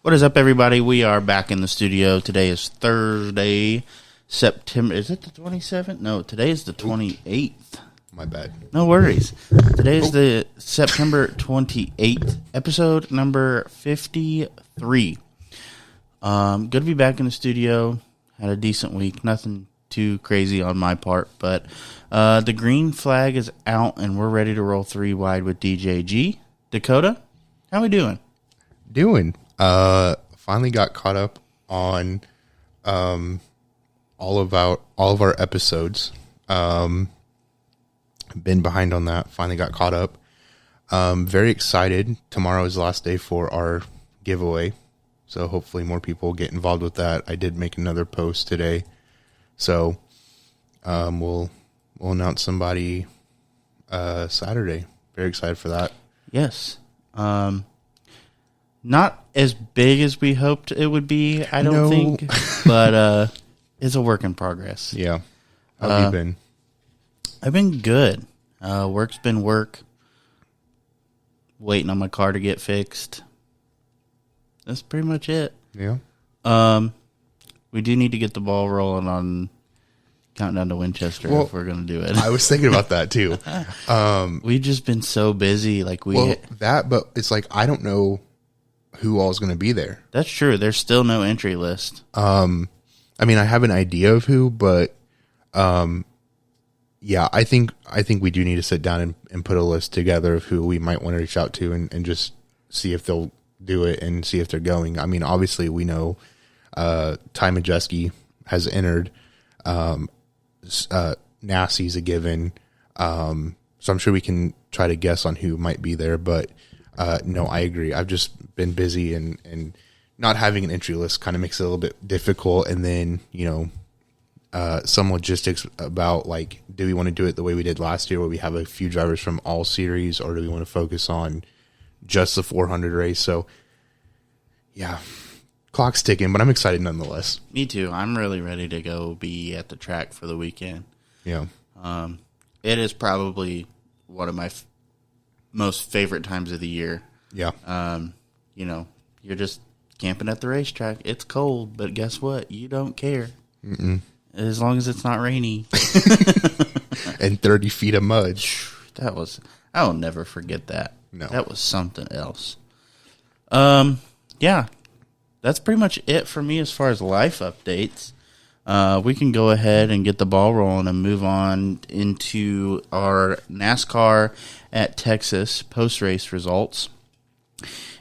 What is up, everybody? We are back in the studio. Today is Thursday, September. Is it the 27th? No, today is the 28th. My bad. No worries. Today is the September 28th, episode number 53. Good to be back in the studio. Had a decent week. Nothing too crazy on my part, but the green flag is out, and we're ready to roll 3 wide with DJG. Dakota, how we doing? Finally got caught up on all of our episodes. Been behind on that. Finally got caught up. Very excited. Tomorrow is the last day for our giveaway, so hopefully more people get involved with that. I did make another post today, so we'll announce somebody Saturday. Very excited for that. Yes. Not as big as we hoped it would be, I don't think, but it's a work in progress. Yeah. How have you been? I've been good. Work's been work. Waiting on my car to get fixed. That's pretty much it. Yeah. We do need to get the ball rolling on Countdown to Winchester if we're going to do it. I was thinking about that too. We've just been so busy. But it's like, I don't know who all is going to be there. That's true. There's still no entry list. I mean, I have an idea of who, but yeah, I think we do need to sit down and put a list together of who we might want to reach out to and just see if they'll do it and see if they're going. I mean, obviously we know Ty Majeski has entered. Nassie's a given. So I'm sure we can try to guess on who might be there, but no, I agree. I've just been busy and not having an entry list kind of makes it a little bit difficult. And then, some logistics about like, do we want to do it the way we did last year where we have a few drivers from all series, or do we want to focus on just the 400 race? So yeah, clock's ticking, but I'm excited nonetheless. Me too. I'm really ready to go be at the track for the weekend. Yeah. It is probably one of my most favorite times of the year. Yeah. You're just camping at the racetrack. It's cold, but guess what? You don't care. Mm-mm. As long as it's not rainy. And 30 feet of mud. I will never forget that. No. That was something else. Yeah. That's pretty much it for me as far as life updates. We can go ahead and get the ball rolling and move on into our NASCAR at Texas post-race results.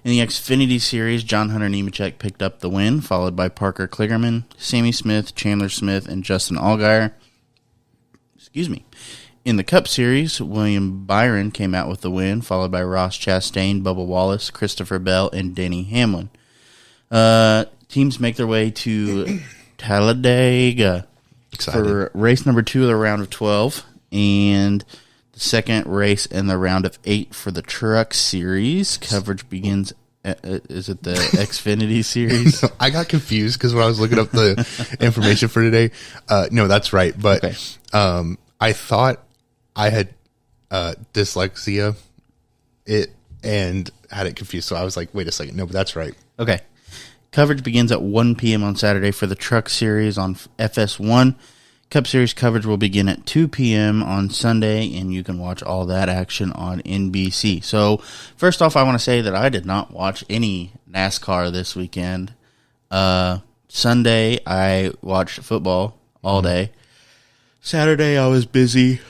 In the Xfinity Series, John Hunter Nemechek picked up the win, followed by Parker Kligerman, Sammy Smith, Chandler Smith, and Justin Allgaier. Excuse me. In the Cup Series, William Byron came out with the win, followed by Ross Chastain, Bubba Wallace, Christopher Bell, and Denny Hamlin. Teams make their way to Talladega for race number 2 of the round of 12, and the second race in the round of 8 for the Truck Series. Coverage begins. Is it the Xfinity Series? I got confused because when I was looking up the information for today, no, that's right. But okay. I thought I had dyslexia and had it confused. So I was like, wait a second. No, but that's right. Okay. Coverage begins at 1 p.m. on Saturday for the Truck Series on FS1. Cup Series coverage will begin at 2 p.m. on Sunday, and you can watch all that action on NBC. So, first off, I want to say that I did not watch any NASCAR this weekend. Sunday, I watched football all day. Saturday, I was busy.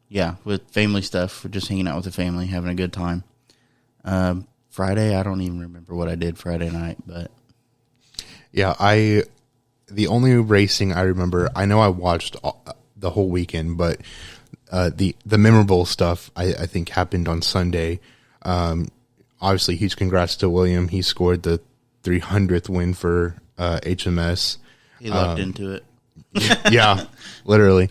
Yeah, with family stuff. We're just hanging out with the family, having a good time. Friday, I don't even remember what I did Friday night, but yeah, the only racing I remember, I know I watched the whole weekend, but the memorable stuff I think happened on Sunday. Obviously, huge congrats to William. He scored the 300th win for HMS. He looked into it. Yeah, literally.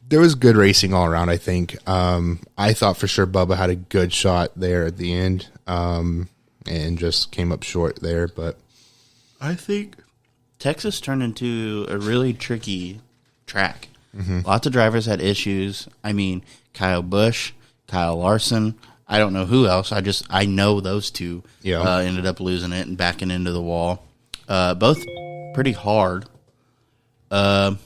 There was good racing all around, I think. I thought for sure Bubba had a good shot there at the end and just came up short there. But I think Texas turned into a really tricky track. Mm-hmm. Lots of drivers had issues. I mean, Kyle Busch, Kyle Larson, I don't know who else. I know those two Yeah. ended up losing it and backing into the wall. Both pretty hard. But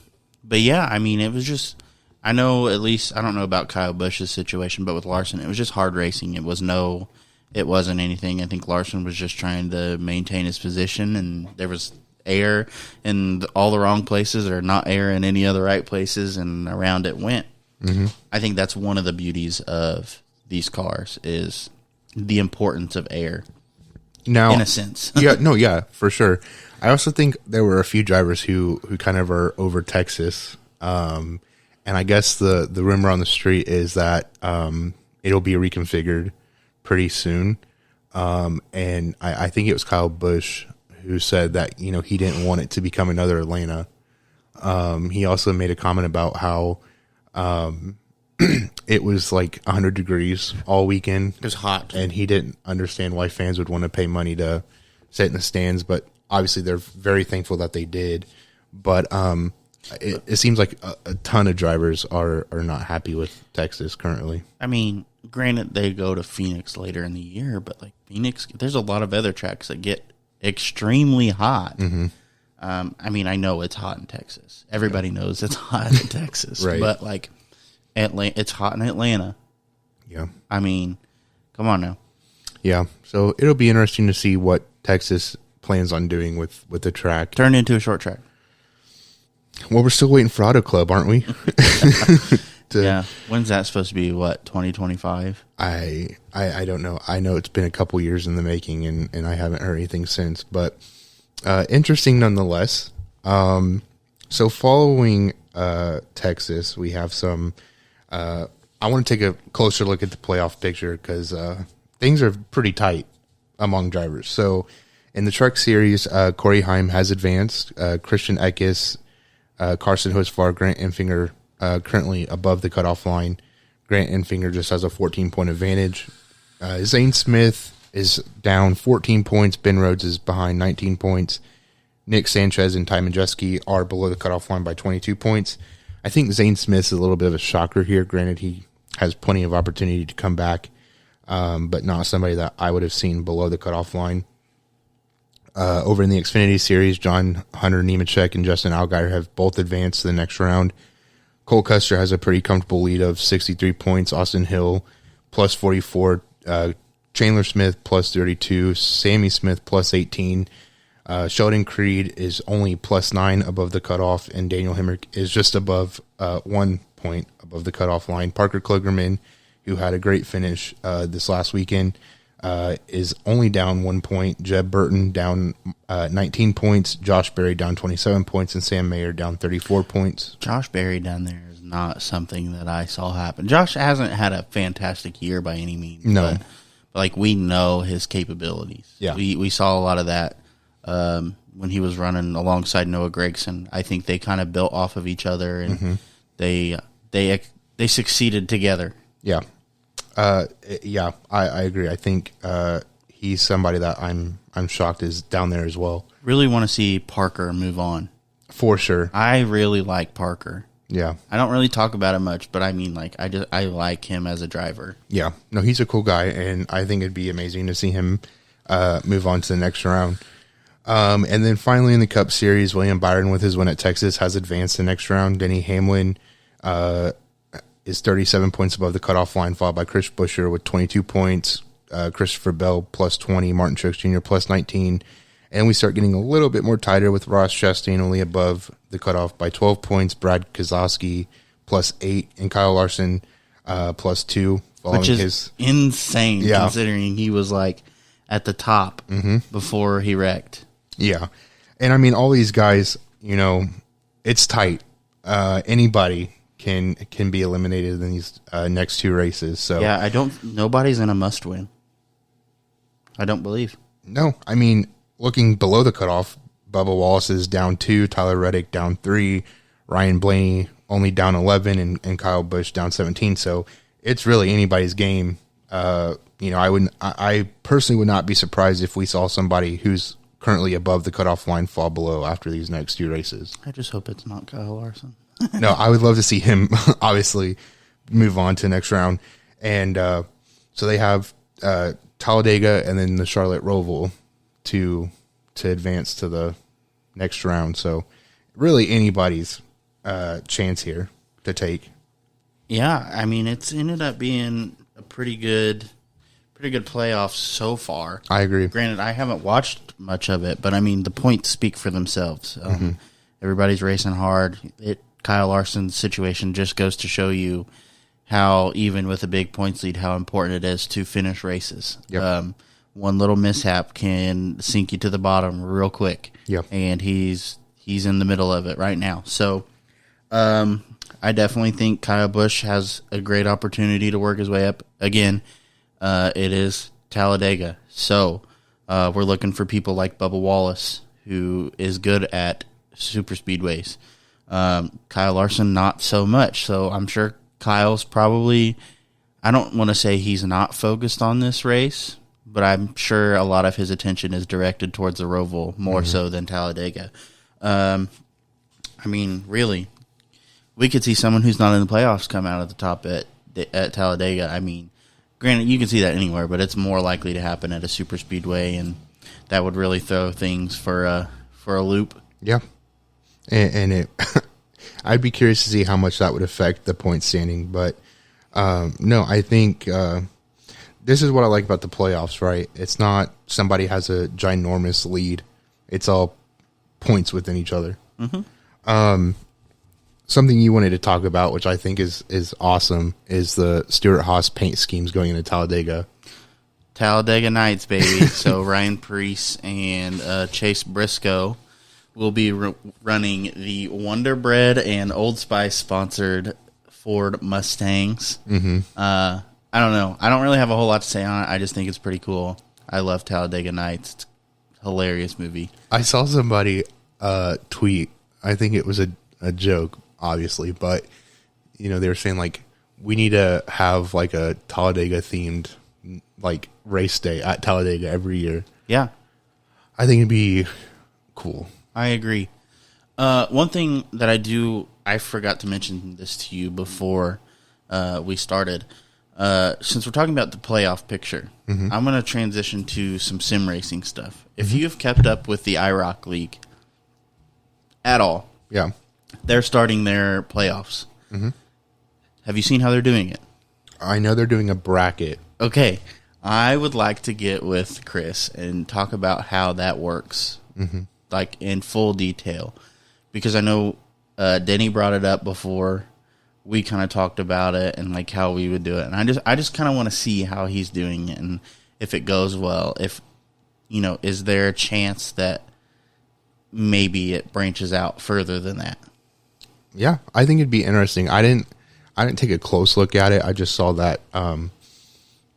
yeah, I mean, it was just, I know at least, I don't know about Kyle Busch's situation, but with Larson, it was just hard racing. It wasn't anything. I think Larson was just trying to maintain his position, and there was air in all the wrong places or not air in any of the right places, and around it went. Mm-hmm. I think that's one of the beauties of these cars is the importance of air. Now, in a sense. Yeah, for sure. I also think there were a few drivers who kind of are over Texas. And I guess the rumor on the street is that it'll be reconfigured pretty soon. And I think it was Kyle Busch who said that, he didn't want it to become another Atlanta. He also made a comment about how it was like 100 degrees all weekend. It was hot. And he didn't understand why fans would want to pay money to sit in the stands, but obviously they're very thankful that they did. But it seems like a ton of drivers are not happy with Texas currently. I mean, granted, they go to Phoenix later in the year, but like Phoenix, there's a lot of other tracks that get extremely hot. Mm-hmm. I mean, I know it's hot in Texas. Everybody knows it's hot in Texas. Right. But like it's hot in Atlanta. Yeah. I mean, come on now. Yeah. So it'll be interesting to see what Texas plans on doing with the track. Turn into a short track. Well, we're still waiting for Auto Club, aren't we? Yeah. When's that supposed to be? What, 2025? I don't know. I know it's been a couple years in the making, and I haven't heard anything since. But interesting nonetheless. So following Texas, we have some. I want to take a closer look at the playoff picture because things are pretty tight among drivers. So in the Truck Series, Corey Heim has advanced. Christian Eckes, Carson Hocevar, Grant Enfinger currently above the cutoff line. Grant Enfinger just has a 14-point advantage. Zane Smith is down 14 points. Ben Rhodes is behind 19 points. Nick Sanchez and Ty Majeski are below the cutoff line by 22 points. I think Zane Smith is a little bit of a shocker here. Granted, he has plenty of opportunity to come back, but not somebody that I would have seen below the cutoff line. Over in the Xfinity Series, John Hunter Nemechek and Justin Allgaier have both advanced to the next round. Cole Custer has a pretty comfortable lead of 63 points. Austin Hill plus 44. Chandler Smith plus 32. Sammy Smith plus 18. Sheldon Creed is only plus 9 above the cutoff, and Daniel Hemrick is just above 1 point above the cutoff line. Parker Kligerman, who had a great finish this last weekend, is only down 1 point. Jeb Burton down 19 points. Josh Berry down 27 points, and Sam Mayer down 34 points. Josh Berry down there is not something that I saw happen. Josh hasn't had a fantastic year by any means. No. But like, we know his capabilities. Yeah. We saw a lot of that when he was running alongside Noah Gragson. I think they kind of built off of each other, and they succeeded together. Yeah. Yeah, I agree. I think he's somebody that I'm shocked is down there as well. Really want to see Parker move on. For sure. I really like Parker. Yeah. I don't really talk about it much, but I mean, like, I like him as a driver. Yeah. No, he's a cool guy, and I think it'd be amazing to see him move on to the next round. And then finally in the Cup Series, William Byron with his win at Texas has advanced the next round. Denny Hamlin is 37 points above the cutoff line, followed by Chris Buescher with 22 points, Christopher Bell plus 20, Martin Truex Jr. plus 19. And we start getting a little bit more tighter with Ross Chastain only above the cutoff by 12 points, Brad Keselowski plus 8, and Kyle Larson plus 2. Which is insane, considering he was like at the top before he wrecked. Yeah. And I mean, all these guys, it's tight. Anybody can be eliminated in these next two races. So yeah, nobody's in a must win. I don't believe. No, I mean, looking below the cutoff, Bubba Wallace is down 2, Tyler Reddick down 3, Ryan Blaney only down 11, and Kyle Busch down 17. So it's really anybody's game. I personally would not be surprised if we saw somebody who's currently above the cutoff line fall below after these next two races. I just hope it's not Kyle Larson. No, I would love to see him obviously move on to the next round. And so So they have Talladega and then the Charlotte Roval to advance to the next round. So really anybody's chance here to take. Yeah, I mean, it's ended up being a pretty good playoff so far. I agree. Granted, I haven't watched much of it, but I mean, the points speak for themselves. Everybody's racing hard. Kyle Larson's situation just goes to show you how, even with a big points lead, how important it is to finish races. Yep. One little mishap can sink you to the bottom real quick. Yep. And he's in the middle of it right now. So I definitely think Kyle Busch has a great opportunity to work his way up. Again, it is Talladega. So we're looking for people like Bubba Wallace, who is good at super speedways. Kyle Larson, not so much. So I'm sure Kyle's probably, I don't want to say he's not focused on this race, but I'm sure a lot of his attention is directed towards the Roval more so than Talladega. I mean, really, we could see someone who's not in the playoffs come out at the top at Talladega. I mean, granted, you can see that anywhere, but it's more likely to happen at a super speedway, and that would really throw things for a loop. Yeah. And it, I'd be curious to see how much that would affect the point standing. But no, I think this is what I like about the playoffs, right? It's not somebody has a ginormous lead. It's all points within each other. Something you wanted to talk about, which I think is awesome, is the Stewart Haas paint schemes going into Talladega. Talladega Nights, baby. So Ryan Preece and Chase Briscoe will be running the Wonder Bread and Old Spice sponsored Ford Mustangs. I don't know. I don't really have a whole lot to say on it. I just think it's pretty cool. I love Talladega Nights. It's a hilarious movie. I saw somebody tweet. I think it was a joke, obviously, but they were saying like we need to have like a Talladega themed like race day at Talladega every year. Yeah, I think it'd be cool. I agree. One thing that I forgot to mention this to you before we started. Since we're talking about the playoff picture, I'm going to transition to some sim racing stuff. If you have kept up with the IROC League at all, yeah, they're starting their playoffs. Have you seen how they're doing it? I know they're doing a bracket. Okay. I would like to get with Chris and talk about how that works, like in full detail, because I know Denny brought it up before. We kind of talked about it and like how we would do it, and I just kind of want to see how he's doing it and if it goes well. If is there a chance that maybe it branches out further than that? Yeah, I think it'd be interesting. I didn't take a close look at it. I just saw that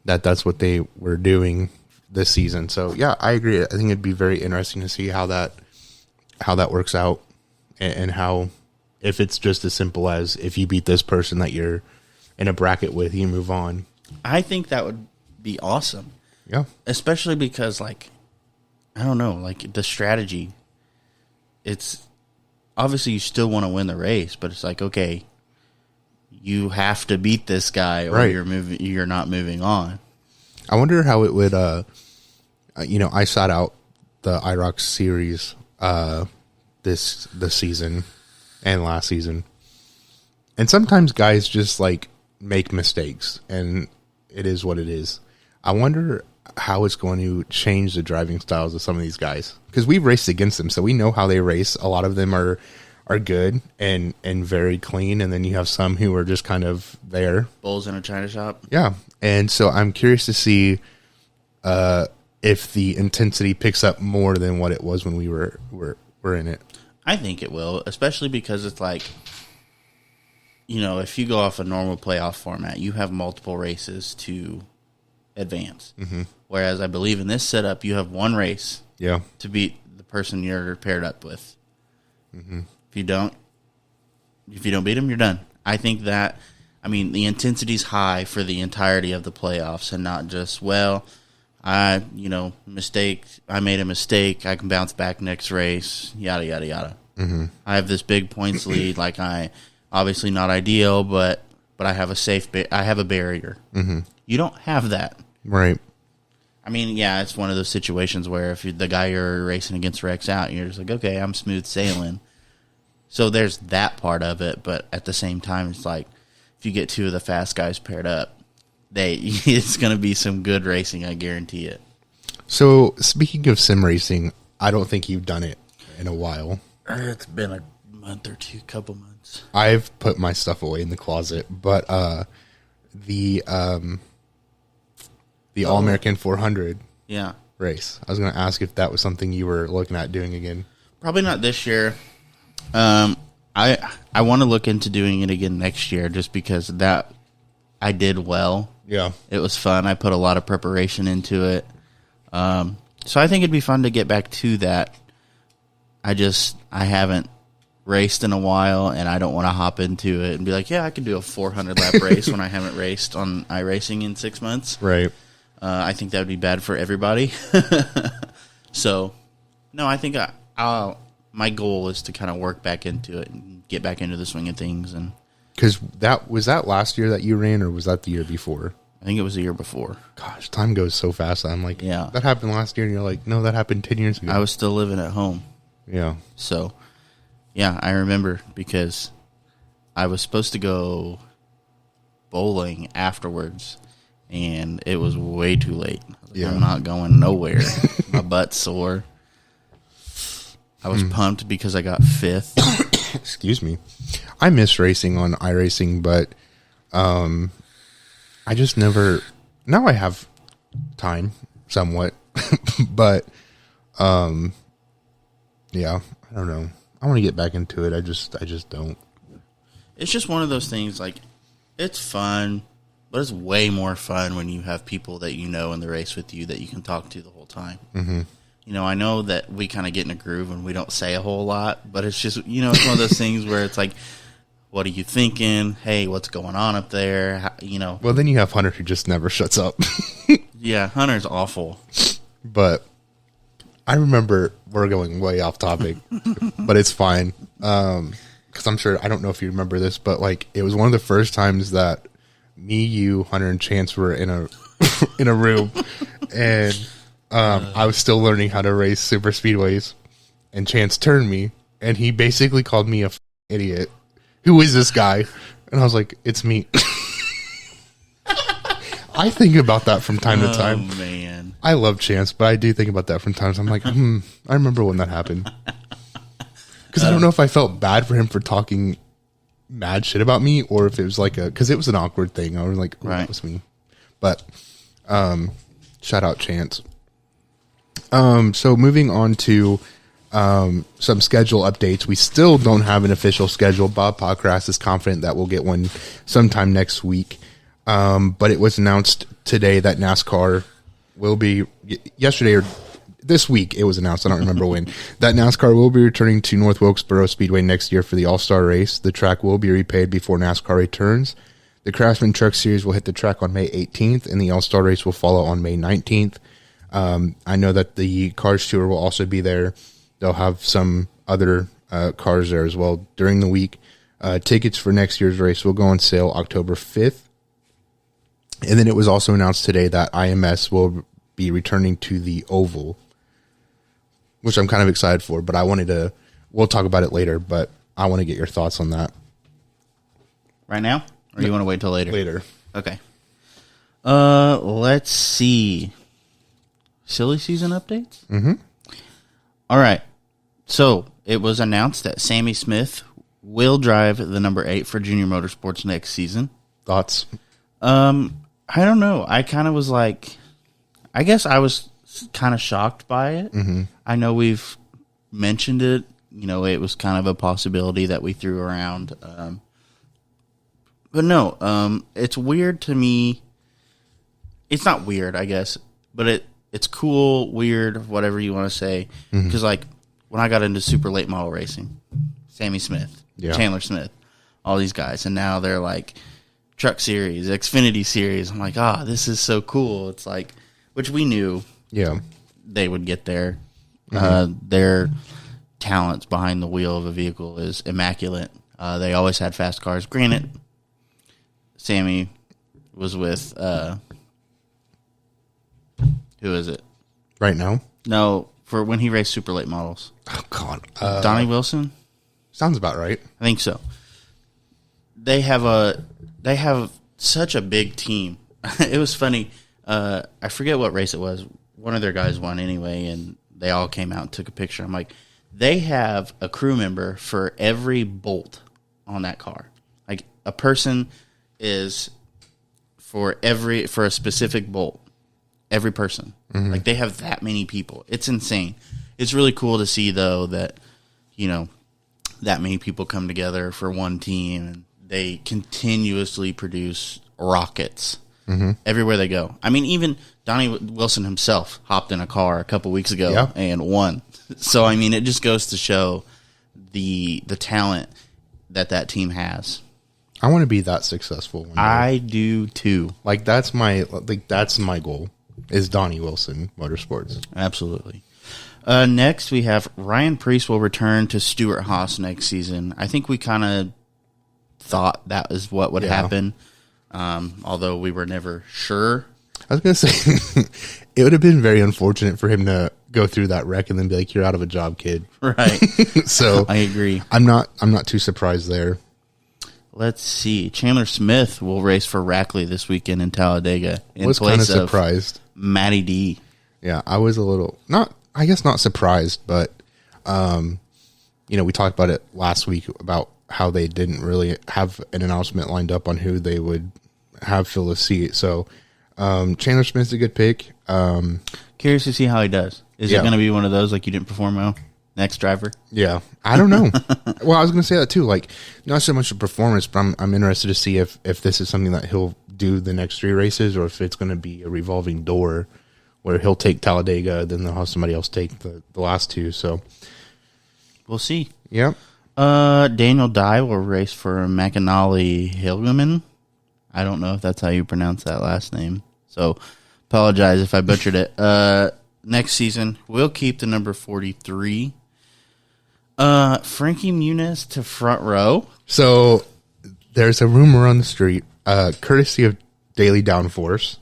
that's what they were doing this season. So yeah, I agree. I think it'd be very interesting to see how that works out, and how, if it's just as simple as if you beat this person that you're in a bracket with, you move on. I think that would be awesome. Yeah, especially because like I don't know, like the strategy. It's obviously you still want to win the race, but it's like, okay, you have to beat this guy or you're not moving on. I wonder how it would I sat out the IROC series this season and last season. And sometimes guys just like make mistakes, and it is what it is. I wonder how it's going to change the driving styles of some of these guys, because we've raced against them, so we know how they race. A lot of them are good and very clean, and then you have some who are just kind of there. Bulls in a china shop. Yeah, and so I'm curious to see if the intensity picks up more than what it was when we were in it. I think it will, especially because it's like, if you go off a normal playoff format, you have multiple races to advance. Whereas I believe in this setup, you have one race to beat the person you're paired up with. If you don't beat them, you're done. I think that, the intensity's high for the entirety of the playoffs, and not just, I made a mistake, I can bounce back next race, yada, yada, yada. I have this big points lead, like obviously not ideal, but but I have I have a barrier. Mm-hmm. You don't have that. Right. I mean, yeah, it's one of those situations where if the guy you're racing against wrecks out, you're just like, okay, I'm smooth sailing. So there's that part of it, but at the same time, it's like if you get two of the fast guys paired up, it's going to be some good racing, I guarantee it. So speaking of sim racing, I don't think you've done it in a while. It's been a month or two, couple months. I've put my stuff away in the closet, but the All-American 400 race. I was going to ask if that was something you were looking at doing again. Probably not this year. I want to look into doing it again next year just because that I did well. Yeah. It was fun. I put a lot of preparation into it. So I think it'd be fun to get back to that. I haven't raced in a while, and I don't want to hop into it and be like, yeah, I can do a 400-lap race when I haven't raced on iRacing in 6 months. Right. I think that would be bad for everybody. So, no, I think my goal is to kind of work back into it and get back into the swing of things. And because was that last year that you ran, or was that the year before? I think it was the year before. Gosh, time goes so fast. I'm like, yeah, that happened last year, and you're like, no, that happened 10 years ago. I was still living at home. Yeah. So, yeah, I remember because I was supposed to go bowling afterwards, and it was way too late. Yeah. I'm not going nowhere. My butt's sore. I was pumped because I got fifth. Excuse me. I miss racing on iRacing, but I just never. Now I have time, somewhat, but yeah, I don't know. I want to get back into it. I just don't. It's just one of those things. Like, it's fun, but it's way more fun when you have people that you know in the race with you that you can talk to the whole time. Mm-hmm. You know, I know that we kind of get in a groove and we don't say a whole lot, but it's just, you know, it's one of those things where it's like, what are you thinking? Hey, what's going on up there? How, you know. Well, then you have Hunter who just never shuts up. Yeah, Hunter's awful. But I remember, we're going way off topic, but it's fine. Because I'm sure, I don't know if you remember this, but like it was one of the first times that me, you, Hunter, and Chance were in a in a room, and I was still learning how to race super speedways, and Chance turned me, and he basically called me a idiot. Who is this guy? And I was like, it's me. I think about that from time to time. Oh, man. I love Chance, but I do think about that from times. I'm like, I remember when that happened. Because I don't know if I felt bad for him for talking mad shit about me, or if it was like because it was an awkward thing. I was like, oh, that was me. But shout out Chance. So moving on to some schedule updates. We still don't have an official schedule. Bob Pockrass is confident that we'll get one sometime next week. But it was announced today that NASCAR will be yesterday or this week. It was announced. I don't remember when, that NASCAR will be returning to North Wilkesboro Speedway next year for the All-Star race. The track will be repaid before NASCAR returns. The Craftsman Truck Series will hit the track on May 18th, and the All-Star race will follow on May 19th. I know that the Cars Tour will also be there. They'll have some other cars there as well during the week. Tickets for next year's race will go on sale October 5th. And then it was also announced today that IMS will be returning to the Oval, which I'm kind of excited for, but we'll talk about it later, but I want to get your thoughts on that. Right now? Or do you want to wait till later? Later. Okay. Let's see. Silly season updates? Mm-hmm. All right. So, it was announced that Sammy Smith will drive the number 8 for Junior Motorsports next season. Thoughts? I don't know. I kind of was like, I guess I was kind of shocked by it. Mm-hmm. I know we've mentioned it. You know, it was kind of a possibility that we threw around. But no, it's weird to me. It's not weird, I guess, but it's cool, weird, whatever you want to say. Because, like, when I got into super late model racing, Sammy Smith, Chandler Smith, all these guys, and now they're like Truck Series, Xfinity Series. I'm like, this is so cool. It's like, which we knew they would get there. Their talents behind the wheel of a vehicle is immaculate. They always had fast cars. Granted, Sammy was with, who is it? Right now? No, for when he raced super late models. Oh, God. Donnie Wilson? Sounds about right. I think so. They have such a big team. It was funny. I forget what race it was. One of their guys won anyway, and they all came out and took a picture. I'm like, they have a crew member for every bolt on that car. Like, a person is for a specific bolt. Every person. Mm-hmm. Like, they have that many people. It's insane. It's really cool to see, though, that, that many people come together for one team, and they continuously produce rockets everywhere they go. I mean, even Donnie Wilson himself hopped in a car a couple weeks ago and won. So, I mean, it just goes to show the talent that team has. I want to be that successful one day. I do too. Like, that's my goal, is Donnie Wilson Motorsports. Absolutely. Next, we have Ryan Preece will return to Stewart Haas next season. I think we kind of thought that is what would happen, although we were never sure. I was going to say, it would have been very unfortunate for him to go through that wreck and then be like, "You're out of a job, kid." Right. So I agree. I'm not too surprised there. Let's see. Chandler Smith will race for Rackley this weekend in Talladega. I was kind of surprised. Matty D. Yeah, I was a little not surprised, but we talked about it last week about how they didn't really have an announcement lined up on who they would have fill the seat. So Chandler Smith's a good pick. Curious to see how he does. Is it going to be one of those like you didn't perform well? Next driver? Yeah, I don't know. Well, I was going to say that too. Like, not so much a performance, but I'm interested to see if this is something that he'll do the next 3 races, or if it's going to be a revolving door where he'll take Talladega, then they'll have somebody else take the last 2. So we'll see. Yep. Daniel Dye will race for McAnally Hilgeman. I don't know if that's how you pronounce that last name, so apologize if I butchered it. Next season, we'll keep the number 43. Frankie Muniz to front row. So there's a rumor on the street, courtesy of Daily Downforce.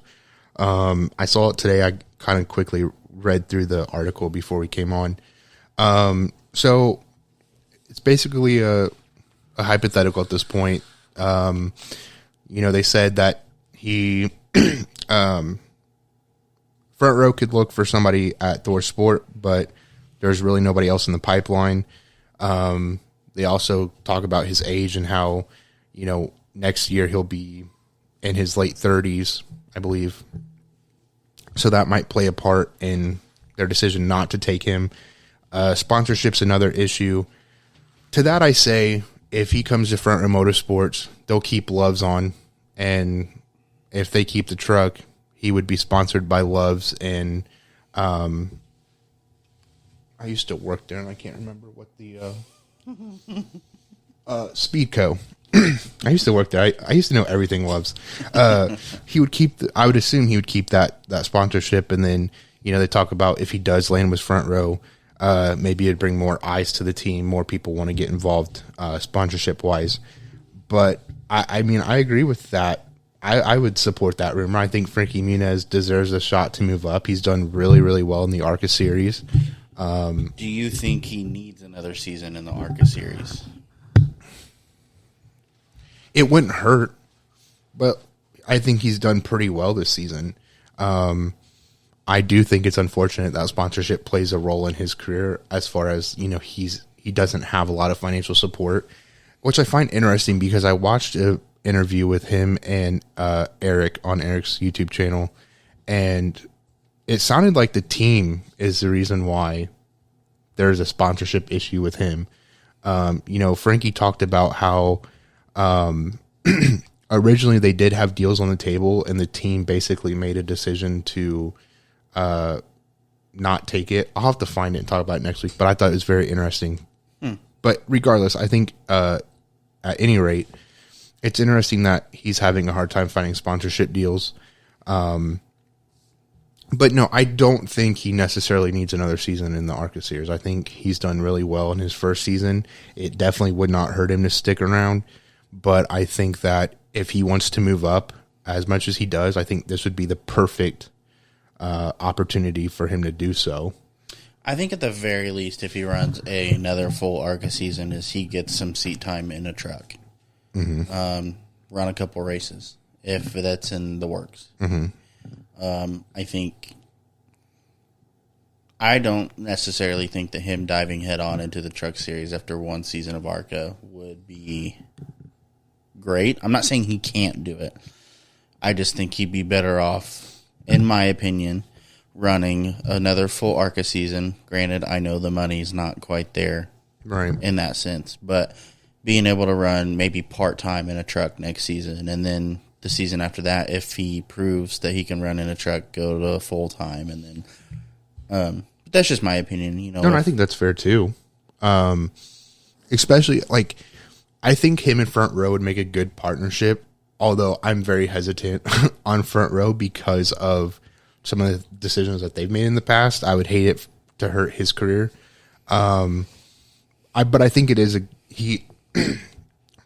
I saw it today. I kind of quickly read through the article before we came on. So it's basically a hypothetical at this point. They said that he front row could look for somebody at Thor Sport, but there's really nobody else in the pipeline. They also talk about his age and how, next year he'll be in his late 30s, I believe. So that might play a part in their decision not to take him. Sponsorship's another issue. To that I say, if he comes to Front Row Motorsports, they'll keep Loves on. And if they keep the truck, he would be sponsored by Loves. And I used to work there, and I can't remember what the Speedco. I used to work there. I used to know everything Loves. He would keep. I would assume he would keep that sponsorship, and then they talk about if he does land with Front Row, maybe it'd bring more eyes to the team. More people want to get involved sponsorship wise. But I mean, I agree with that. I would support that rumor. I think Frankie Muniz deserves a shot to move up. He's done really, really well in the ARCA series. Do you think he needs another season in the ARCA series? It wouldn't hurt, but I think he's done pretty well this season. I do think it's unfortunate that sponsorship plays a role in his career, as far as, he doesn't have a lot of financial support, which I find interesting because I watched an interview with him and Eric on Eric's YouTube channel, and it sounded like the team is the reason why there's a sponsorship issue with him. Frankie talked about how originally they did have deals on the table, and the team basically made a decision to not take it. I'll have to find it and talk about it next week, but I thought it was very interesting. But regardless, I think at any rate, it's interesting that he's having a hard time finding sponsorship deals. But no, I don't think he necessarily needs another season in the ARCA series. I think he's done really well in his first season. It definitely would not hurt him to stick around, but I think that if he wants to move up as much as he does, I think this would be the perfect opportunity for him to do so. I think at the very least, if he runs another full ARCA season, is he gets some seat time in a truck. Run a couple races, if that's in the works. I don't necessarily think that him diving head on into the truck series after one season of ARCA would be great. I'm not saying he can't do it. I just think he'd be better off, in my opinion, running another full ARCA season. Granted, I know the money's not quite there in that sense, but being able to run maybe part-time in a truck next season, and then the season after that, if he proves that he can run in a truck, go to full-time, and then but that's just my opinion. No, I think that's fair too. Especially, like, I think him and Front Row would make a good partnership, although I'm very hesitant on Front Row because of some of the decisions that they've made in the past. I would hate it to hurt his career. But I think it is he,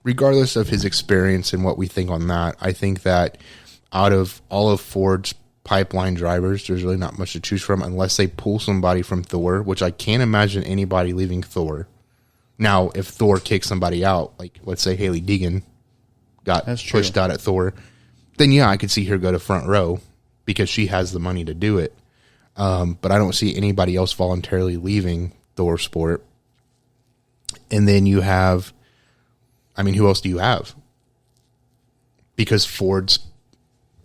regardless of his experience and what we think on that, I think that out of all of Ford's pipeline drivers, there's really not much to choose from unless they pull somebody from Thor, which I can't imagine anybody leaving Thor. Now, if Thor kicks somebody out, like let's say Haley Deegan got pushed out at Thor, then yeah, I could see her go to Front Row because she has the money to do it. But I don't see anybody else voluntarily leaving Thor Sport. And then you have, who else do you have? Because Ford's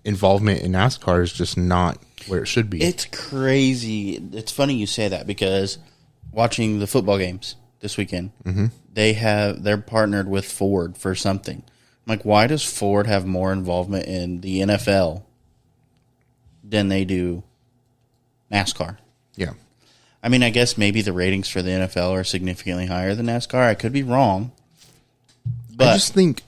involvement in NASCAR is just not where it should be. It's crazy. It's funny you say that because watching the football games this weekend, they're partnered with Ford for something. I'm like, why does Ford have more involvement in the NFL than they do NASCAR? Yeah. I guess maybe the ratings for the NFL are significantly higher than NASCAR. I could be wrong. But I just think,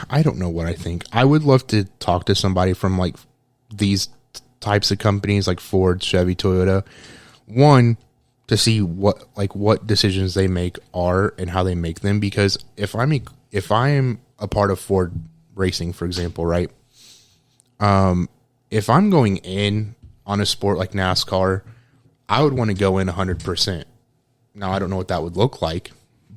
I don't know what I think. I would love to talk to somebody from like these types of companies like Ford, Chevy, Toyota. One, to see what decisions they make are and how they make them. Because if I am a part of Ford Racing, for example, right? If I'm going in on a sport like NASCAR, I would want to go in 100%. Now, I don't know what that would look like,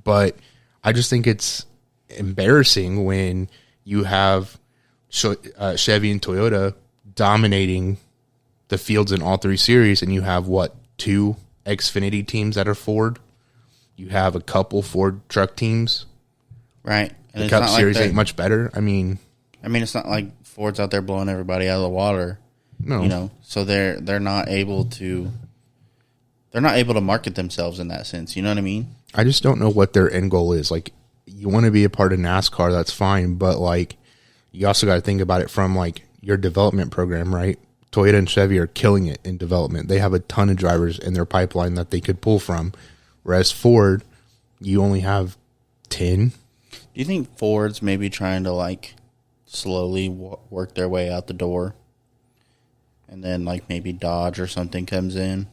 but I just think it's embarrassing when you have Chevy and Toyota dominating the fields in all three series, and you have, two Xfinity teams that are Ford? You have a couple Ford truck teams. Right. And the Cup Series ain't much better. It's not like Ford's out there blowing everybody out of the water. No. So they're not able to market themselves in that sense. You know what I mean? I just don't know what their end goal is. Like, you want to be a part of NASCAR, that's fine, but like, you also got to think about it from like your development program, right? Toyota and Chevy are killing it in development. They have a ton of drivers in their pipeline that they could pull from, whereas Ford, you only have 10. Do you think Ford's maybe trying to like slowly work their way out the door, and then like maybe Dodge or something comes in?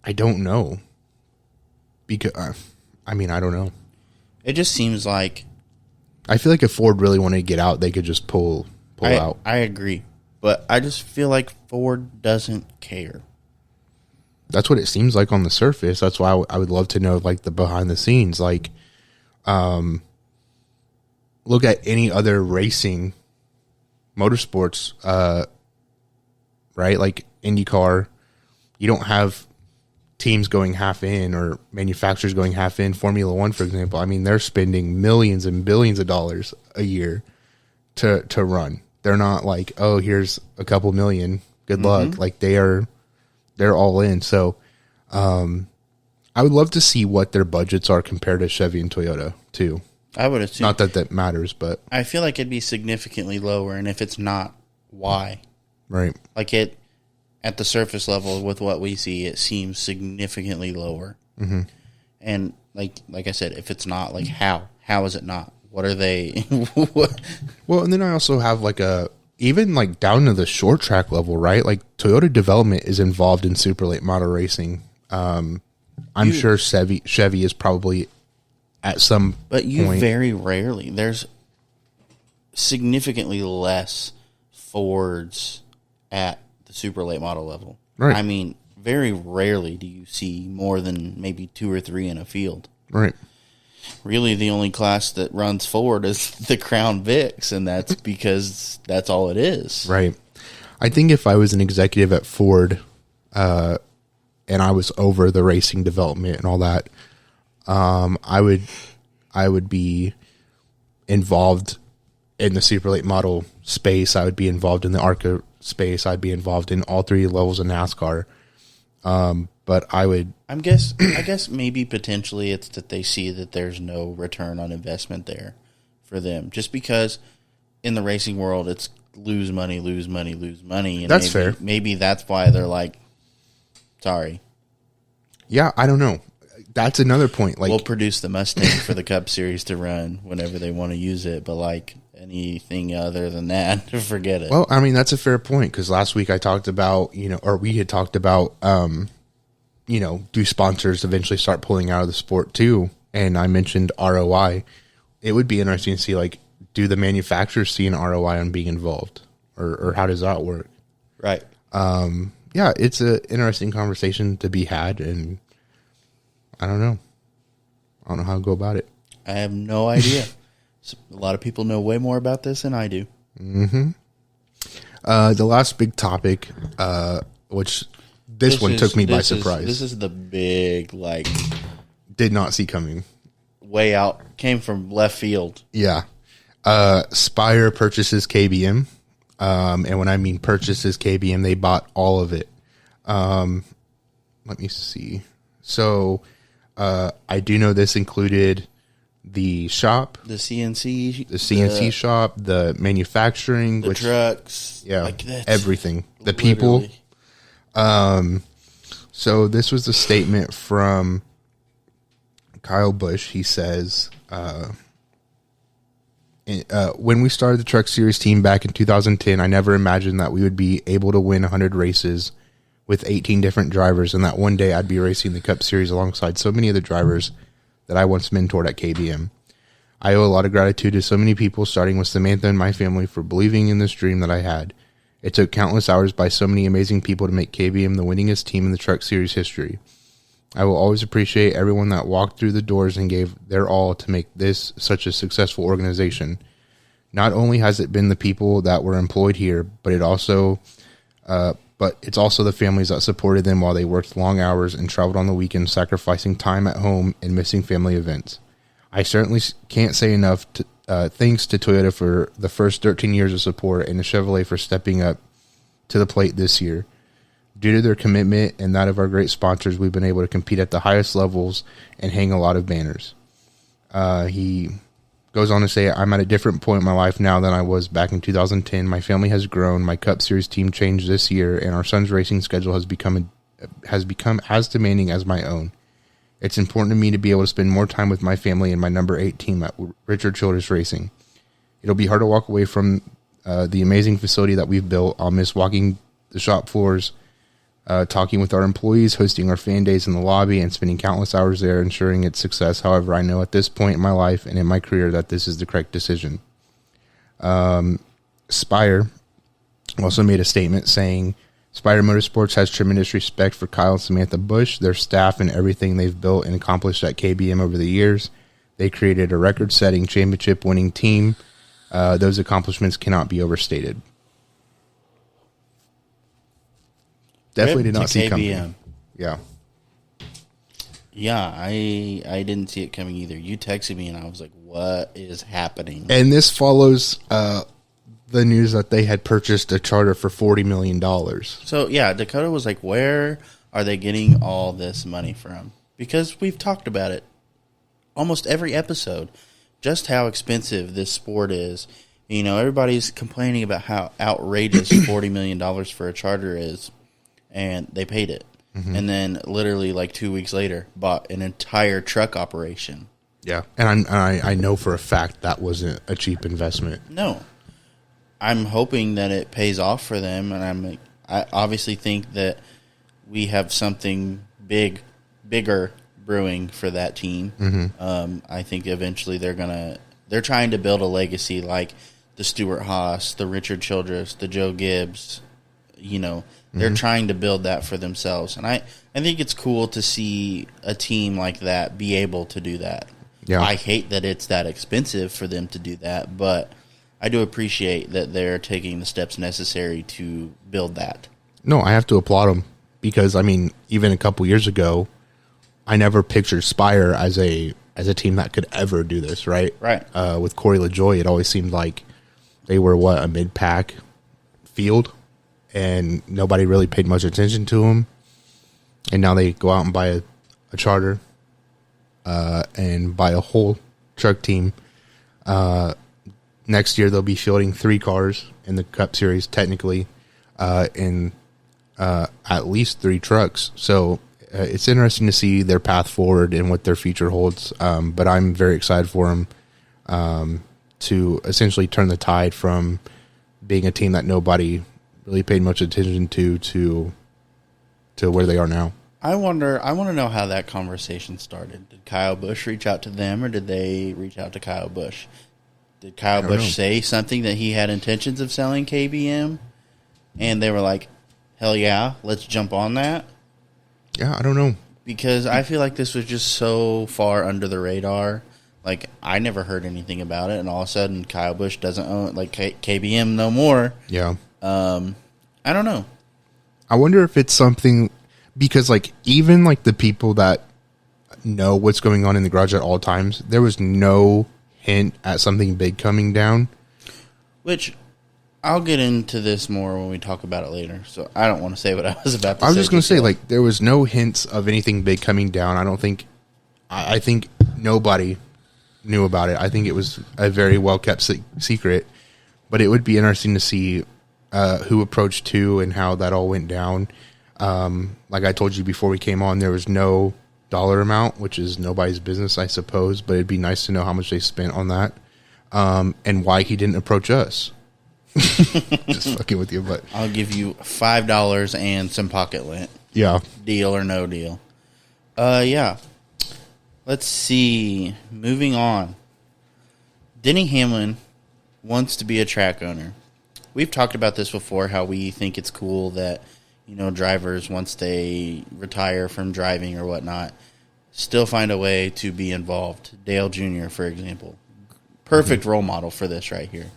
I don't know. Because I don't know. It just seems like, I feel like if Ford really wanted to get out, they could just pull out. I agree, but I just feel like Ford doesn't care. That's what it seems like on the surface. That's why I would love to know like the behind the scenes. Like, look at any other racing motorsports, right? Like IndyCar, you don't have teams going half in or manufacturers going half in. Formula One, for example, they're spending millions and billions of dollars a year to run. They're not like, oh, here's a couple million, good luck. Like they're all in. So I would love to see what their budgets are compared to Chevy and Toyota too. I would assume. Not that matters, but I feel like it'd be significantly lower, and if it's not, why? Right. Like at the surface level with what we see, it seems significantly lower. And like I said, if it's not, like how is it not? What are they? What? Well, and then I also have like even like down to the short track level, right? Like Toyota development is involved in super late model racing. I'm sure Chevy is probably at some But you point. very rarely, there's significantly less Fords at the super late model level. Right. I mean, very rarely do you see more than maybe 2 or 3 in a field. Right. Really, the only class that runs Ford is the Crown Vics, and that's because that's all it is. Right. I think if I was an executive at Ford, and I was over the racing development and all that, I would be involved in the super late model space. I would be involved in the ARCA space. I'd be involved in all 3 levels of NASCAR. But I guess maybe potentially it's that they see that there's no return on investment there for them. Just because in the racing world it's lose money. And that's fair. Maybe that's why they're like, sorry. Yeah, I don't know. That's another point. Like, we'll produce the Mustang for the Cup Series to run whenever they want to use it, but like anything other than that, forget it. well, I mean, that's a fair point, because last week I talked about, or we had talked about, do sponsors eventually start pulling out of the sport too? And I mentioned ROI. It would be interesting to see, like, do the manufacturers see an ROI on being involved, or how does that work? Right. Yeah, it's an interesting conversation to be had, and I don't know. I don't know how to go about it. I have no idea. A lot of people know way more about this than I do. Mm-hmm. The last big topic, which this one took me by surprise. This is the big, like, did not see coming. Way out, came from left field. Yeah. Spire purchases KBM. And when I mean purchases KBM, they bought all of it. Let me see. So, I do know this included the shop, The CNC. the CNC shop, the manufacturing, The trucks. yeah, Like, that's everything, the people. literally- So this was a statement from Kyle Busch. He says, when we started the Truck Series team back in 2010, I never imagined that we would be able to win 100 races with 18 different drivers, and that one day I'd be racing the Cup Series alongside so many of the drivers that I once mentored at KBM. I owe a lot of gratitude to so many people, starting with Samantha and my family, for believing in this dream that I had. It took countless hours by so many amazing people to make KBM the winningest team in the Truck Series history. I will always appreciate everyone that walked through the doors and gave their all to make this such a successful organization. Not only has it been the people that were employed here, but it's also the families that supported them while they worked long hours and traveled on the weekends, sacrificing time at home and missing family events. I certainly can't say enough thanks to Toyota for the first 13 years of support, and to Chevrolet for stepping up to the plate this year. Due to their commitment and that of our great sponsors, we've been able to compete at the highest levels and hang a lot of banners. He goes on to say, I'm at a different point in my life now than I was back in 2010. My family has grown. My Cup Series team changed this year, and our son's racing schedule has become as demanding as my own. It's important to me to be able to spend more time with my family and my number 8 team at Richard Childress Racing. It'll be hard to walk away from the amazing facility that we've built. I'll miss walking the shop floors, talking with our employees, hosting our fan days in the lobby, and spending countless hours there ensuring its success. However, I know at this point in my life and in my career that this is the correct decision. Spire also made a statement saying, Spire Motorsports has tremendous respect for Kyle and Samantha Busch, their staff, and everything they've built and accomplished at KBM over the years. They created a record-setting, championship-winning team. Those accomplishments cannot be overstated. Definitely did not see coming. Yeah. Yeah, I didn't see it coming either. You texted me and I was like, what is happening? And this follows the news that they had purchased a charter for $40 million. So, yeah, Dakota was like, where are they getting all this money from? Because we've talked about it almost every episode, just how expensive this sport is. You know, everybody's complaining about how outrageous $40 million for a charter is, and they paid it. Mm-hmm. And then literally like 2 weeks later, bought an entire truck operation. Yeah, and I know for a fact that wasn't a cheap investment. No. I'm hoping that it pays off for them, and I obviously think that we have something bigger brewing for that team. I think eventually they're trying to build a legacy like the Stuart Haas, the Richard Childress, the Joe Gibbs. They're trying to build that for themselves. And I think it's cool to see a team like that be able to do that. Yeah. I hate that it's that expensive for them to do that, but I do appreciate that they're taking the steps necessary to build that. No, I have to applaud them because, even a couple years ago, I never pictured Spire as a team that could ever do this, right? Right. With Corey LaJoie, it always seemed like they were, a mid-pack field, and nobody really paid much attention to them. And now they go out and buy a charter and buy a whole truck team. Next year, they'll be fielding 3 cars in the Cup Series, technically, in at least 3 trucks. So it's interesting to see their path forward and what their future holds. But I'm very excited for them to essentially turn the tide from being a team that nobody really paid much attention to where they are now. I want to know how that conversation started. Did Kyle Busch reach out to them, or did they reach out to Kyle Busch? Did Kyle Busch say something that he had intentions of selling KBM, and they were like, hell yeah, let's jump on that? Yeah, I don't know. Because I feel like this was just so far under the radar. Like, I never heard anything about it, and all of a sudden Kyle Busch doesn't own, KBM no more. Yeah. I don't know. I wonder if it's something, because, even, the people that know what's going on in the garage at all times, there was no hint at something big coming down. Which, I'll get into this more when we talk about it later, so I don't want to say what I was about to say. I was just going to say, there was no hints of anything big coming down. I think nobody knew about it. I think it was a very well-kept secret, but it would be interesting to see who approached who and how that all went down. Like I told you before we came on, there was no dollar amount, which is nobody's business, I suppose, but it'd be nice to know how much they spent on that, and why he didn't approach us. Just fucking with you, but I'll give you $5 and some pocket lint. Yeah. Deal or no deal. Yeah. Let's see. Moving on. Denny Hamlin wants to be a track owner. We've talked about this before, how we think it's cool that, drivers, once they retire from driving or whatnot, still find a way to be involved. Dale Jr., for example. Perfect role model for this right here.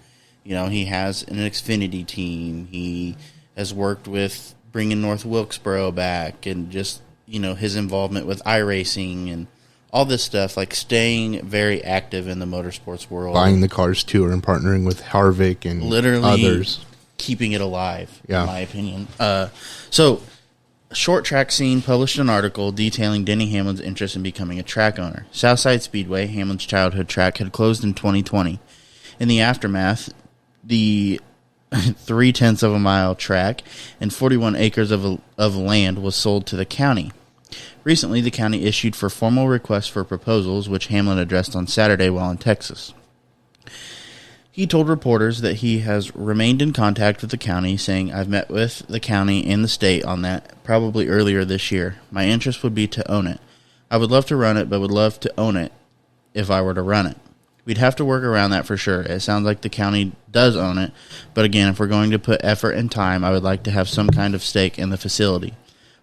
He has an Xfinity team. He has worked with bringing North Wilkesboro back, and just, his involvement with iRacing and all this stuff, staying very active in the motorsports world. Buying the Cars Tour and partnering with Harvick and literally others. Keeping it alive, yeah. In my opinion. So, Short Track Scene published an article detailing Denny Hamlin's interest in becoming a track owner. Southside Speedway, Hamlin's childhood track, had closed in 2020. In the aftermath, the 0.3 of a mile track and 41 acres of land was sold to the county. Recently, the county issued for formal requests for proposals, which Hamlin addressed on Saturday while in Texas. He told reporters that he has remained in contact with the county, saying, "I've met with the county and the state on that, probably earlier this year. My interest would be to own it. I would love to run it, but would love to own it if I were to run it. We'd have to work around that for sure. It sounds like the county does own it, but again, if we're going to put effort and time, I would like to have some kind of stake in the facility."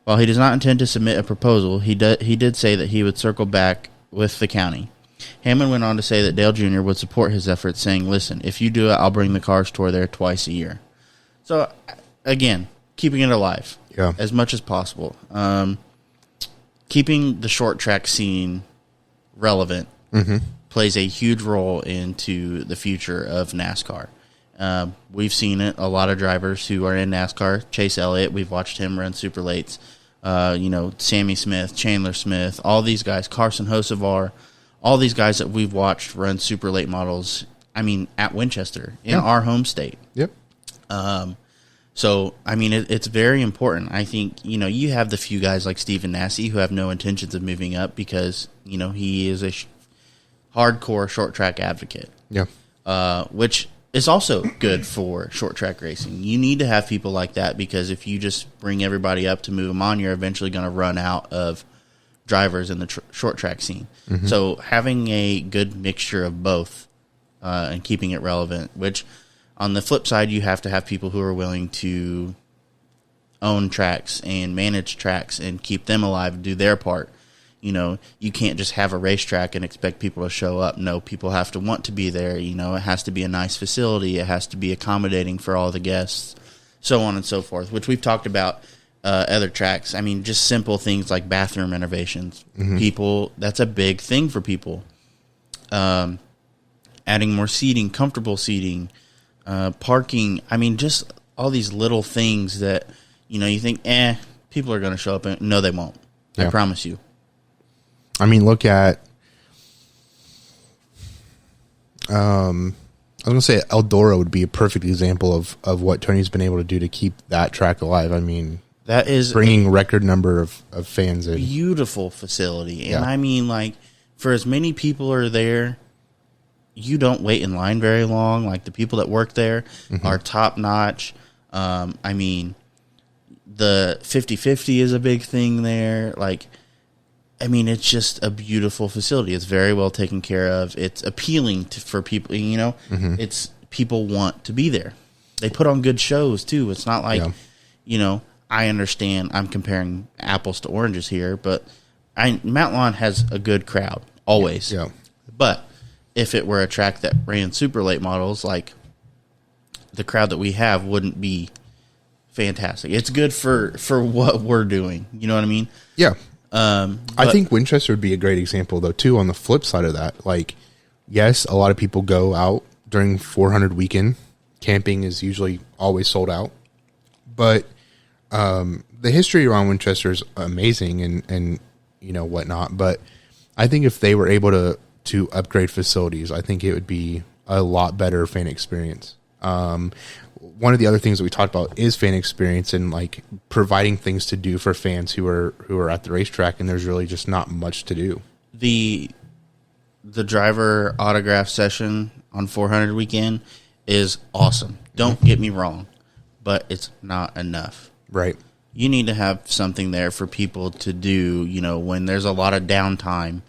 While he does not intend to submit a proposal, he did say that he would circle back with the county. Hamlin went on to say that Dale Jr. would support his efforts, saying, "Listen, if you do it, I'll bring the Cars Tour there twice a year." So, again, keeping it alive as much as possible. Keeping the short track scene relevant plays a huge role into the future of NASCAR. We've seen it. A lot of drivers who are in NASCAR. Chase Elliott, we've watched him run super lates. Sammy Smith, Chandler Smith, all these guys, Carson Hocevar, all these guys that we've watched run super late models, at Winchester, in our home state. Yep. So, it's very important. I think, you have the few guys like Stephen Nasse who have no intentions of moving up because, he is a hardcore short track advocate. Yeah. Which is also good for short track racing. You need to have people like that because if you just bring everybody up to move them on, you're eventually going to run out of drivers in the short track scene. So having a good mixture of both and keeping it relevant, which on the flip side, you have to have people who are willing to own tracks and manage tracks and keep them alive and do their part. You know, you can't just have a racetrack and expect people to show up. No, people have to want to be there. You know, it has to be a nice facility. It has to be accommodating for all the guests, so on and so forth, which we've talked about other tracks. I mean, just simple things like bathroom renovations. People, that's a big thing for people. Adding more seating, comfortable seating, parking. I mean, just all these little things that, you know, you think, people are going to show up. And no, they won't. I promise you. I mean, look at, I was going to say Eldora would be a perfect example of what Tony's been able to do to keep that track alive. I mean, that is bringing record number of fans in. Beautiful facility. And I mean, like, for as many people are there, you don't wait in line very long. Like, the people that work there are top notch. I mean, the 50/50 is a big thing there. Like, I mean, it's just a beautiful facility. It's very well taken care of. It's appealing for people, you know. It's people want to be there. They put on good shows, too. It's not like, you know, I understand I'm comparing apples to oranges here, but Mount Lawn has a good crowd, always. Yeah. But if it were a track that ran super late models, like the crowd that we have wouldn't be fantastic. It's good for what we're doing. You know what I mean? Yeah. I think Winchester would be a great example, though, too, on the flip side of that. Like, yes, a lot of people go out during 400 weekend. Camping is usually always sold out. But the history around Winchester is amazing and you know, whatnot. But I think if they were able to upgrade facilities, I think it would be a lot better fan experience. One of the other things that we talked about is fan experience and like providing things to do for fans who are at the racetrack, and there's really just not much to do. The driver autograph session on 400 weekend is awesome. Don't get me wrong, but it's not enough. Right. You need to have something there for people to do, you know, when there's a lot of downtime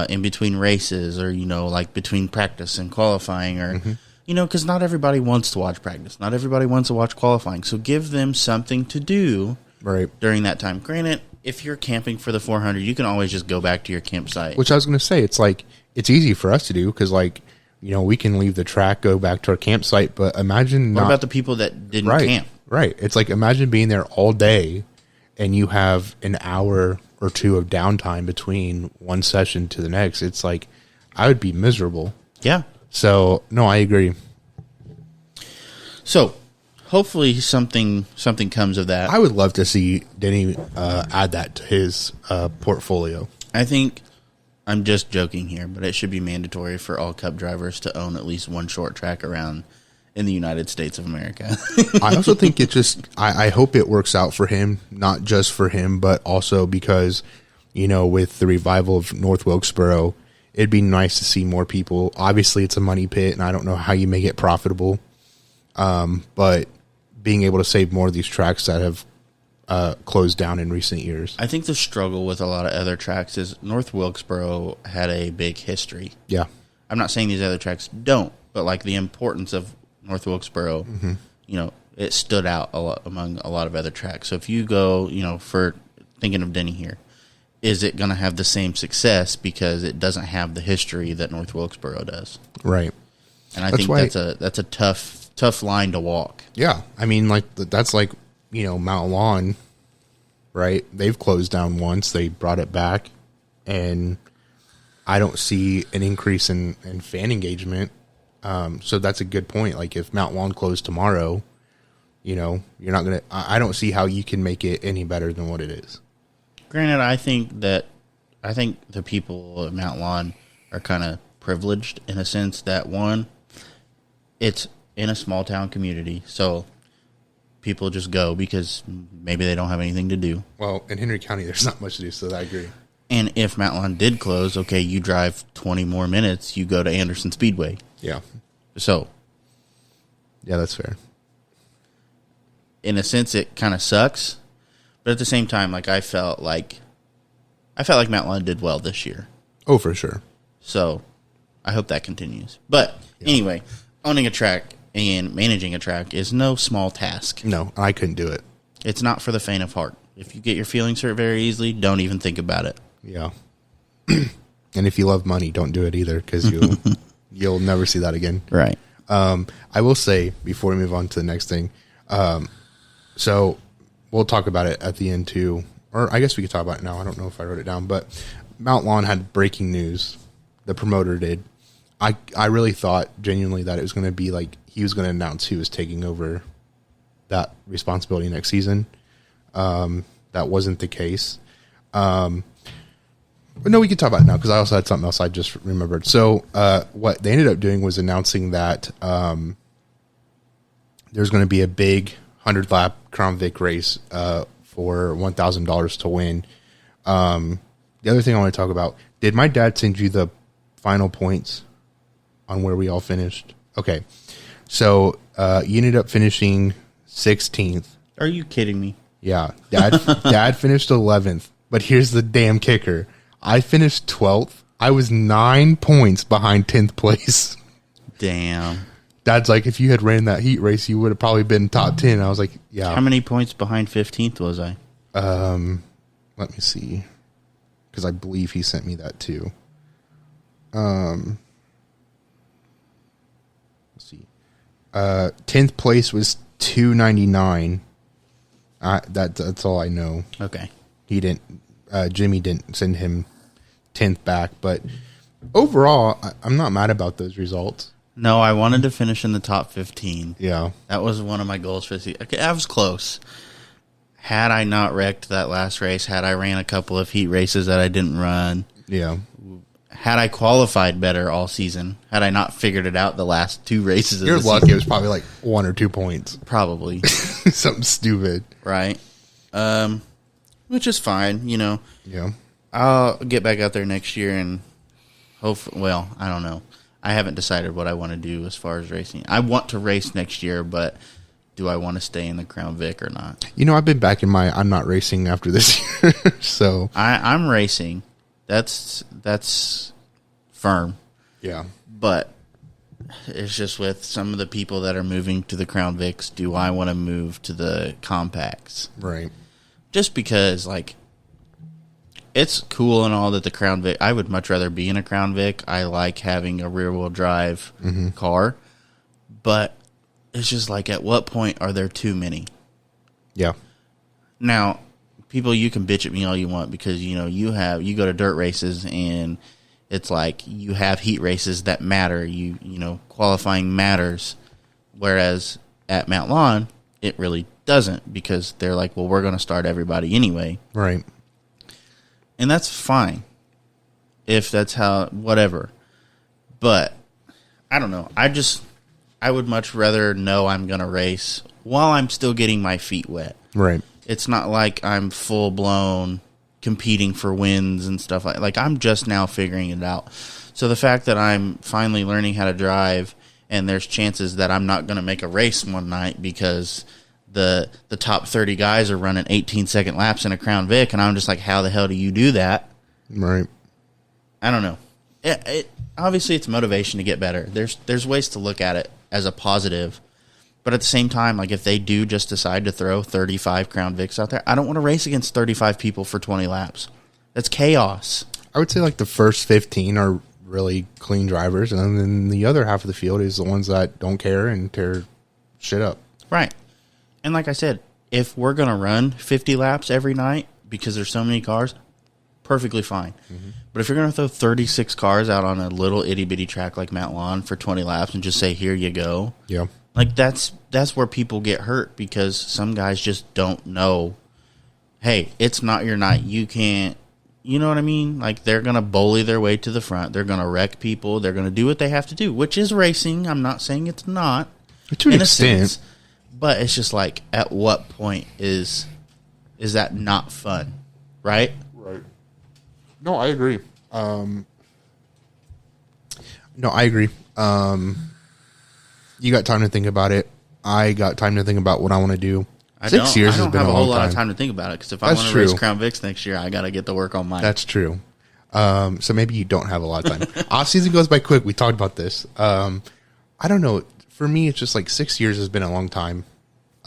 in between races, or, you know, like between practice and qualifying, or you know, because not everybody wants to watch practice. Not everybody wants to watch qualifying. So give them something to do during that time. Granted, if you're camping for the 400, you can always just go back to your campsite. Which I was going to say, it's like, it's easy for us to do because, like, you know, we can leave the track, go back to our campsite, but imagine What about the people that didn't camp? Right. It's like, imagine being there all day and you have an hour or two of downtime between one session to the next. It's like, I would be miserable. Yeah. So, no, I agree. So, hopefully something comes of that. I would love to see Denny add that to his portfolio. I think, I'm just joking here, but it should be mandatory for all Cup drivers to own at least one short track around in the United States of America. I also think it just, I hope it works out for him, not just for him, but also because, you know, with the revival of North Wilkesboro, it'd be nice to see more people. Obviously, it's a money pit, and I don't know how you make it profitable. But being able to save more of these tracks that have closed down in recent years. I think the struggle with a lot of other tracks is North Wilkesboro had a big history. Yeah. I'm not saying these other tracks don't, but like the importance of North Wilkesboro, you know, it stood out a lot among a lot of other tracks. So if you go, you know, for thinking of Denny here, is it going to have the same success because it doesn't have the history that North Wilkesboro does? Right. And I think that's a tough line to walk. Yeah. I mean, like, that's like, you know, Mount Lawn, right? They've closed down once. They brought it back. And I don't see an increase in fan engagement. So that's a good point. Like, if Mount Lawn closed tomorrow, you know, you're not going to... I don't see how you can make it any better than what it is. Granted, I think the people of Mount Lawn are kind of privileged in a sense that, one, it's in a small town community, so people just go because maybe they don't have anything to do. Well, in Henry County, there's not much to do, so I agree. And if Mount Lawn did close, okay, you drive 20 more minutes, you go to Anderson Speedway. Yeah. So. Yeah, that's fair. In a sense, it kind of sucks. But at the same time, like, I felt like I felt like Mount Lawn did well this year. Oh, for sure. So I hope that continues. But anyway, owning a track and managing a track is no small task. No, I couldn't do it. It's not for the faint of heart. If you get your feelings hurt very easily, don't even think about it. Yeah. And if you love money, don't do it either, because you'll never see that again. Right. I will say, before we move on to the next thing, so we'll talk about it at the end too, or I guess we could talk about it now. I don't know if I wrote it down, but Mount Lawn had breaking news. The promoter did. I really thought genuinely that it was going to be like he was going to announce he was taking over that responsibility next season. That wasn't the case. But no, we can talk about it now because I also had something else I just remembered. So what they ended up doing was announcing that there's going to be a big 100-lap Crown Vic race for $1,000 to win. The other thing I want to talk about, did my dad send you the final points on where we all finished? Okay. So you ended up finishing 16th. Are you kidding me? Yeah. Dad finished 11th. But here's the damn kicker. I finished 12th. I was 9 points behind 10th place. Damn. Dad's like, if you had ran that heat race, you would have probably been top 10. I was like, yeah. How many points behind 15th was I? Let me see. Because I believe he sent me that too. Let's see. 10th place was 299. That's all I know. Okay. He didn't. Jimmy didn't send him 10th back, but overall, I'm not mad about those results. No, I wanted to finish in the top 15. Yeah, that was one of my goals for the season. Okay, I was close. Had I not wrecked that last race, had I ran a couple of heat races that I didn't run, yeah. Had I qualified better all season, had I not figured it out the last 2 races of Your the luck, season, it was probably like 1 or 2 points. Probably. Something stupid. Right. Which is fine, you know. Yeah. I'll get back out there next year and hopefully, well, I don't know. I haven't decided what I want to do as far as racing. I want to race next year, but do I want to stay in the Crown Vic or not? You know, I've been back in I'm not racing after this year, so. I'm racing. That's firm. Yeah. But it's just with some of the people that are moving to the Crown Vics, do I want to move to the compacts? Right. Just because, like, it's cool and all that the Crown Vic, I would much rather be in a Crown Vic. I like having a rear-wheel drive car. But it's just like, at what point are there too many? Yeah. Now, people, you can bitch at me all you want because, you know, you go to dirt races and it's like you have heat races that matter. You know, qualifying matters. Whereas at Mount Lawn, it really doesn't because they're like, well, we're going to start everybody anyway. Right. And that's fine if that's how, whatever. But I don't know. I would much rather know I'm going to race while I'm still getting my feet wet. Right. It's not like I'm full blown competing for wins and stuff like I'm just now figuring it out. So the fact that I'm finally learning how to drive and there's chances that I'm not going to make a race one night because the top 30 guys are running 18-second laps in a Crown Vic, and I'm just like, how the hell do you do that? Right. I don't know. It obviously it's motivation to get better. There's ways to look at it as a positive, but at the same time, like if they do just decide to throw 35 Crown Vics out there, I don't want to race against 35 people for 20 laps. That's chaos. I would say like the first 15 are really clean drivers, and then the other half of the field is the ones that don't care and tear shit up. Right. And like I said, if we're going to run 50 laps every night because there's so many cars, perfectly fine. Mm-hmm. But if you're going to throw 36 cars out on a little itty-bitty track like Mount Lawn for 20 laps and just say, here you go. Yeah. Like that's where people get hurt because some guys just don't know, hey, it's not your night. You can't, you know what I mean? Like they're going to bully their way to the front. They're going to wreck people. They're going to do what they have to do, which is racing. I'm not saying it's not. To an extent. But it's just like, at what point is that not fun, right? Right. No, I agree. No, I agree. You got time to think about it. I got time to think about what I want to do. 6 years I has don't been have a a whole long lot time. of time to think about it because if I That's want to race true. Crown Vics next year, I got to get to work on mine. That's true. So maybe you don't have a lot of time. Off season goes by quick. We talked about this. I don't know. For me, it's just like 6 years has been a long time.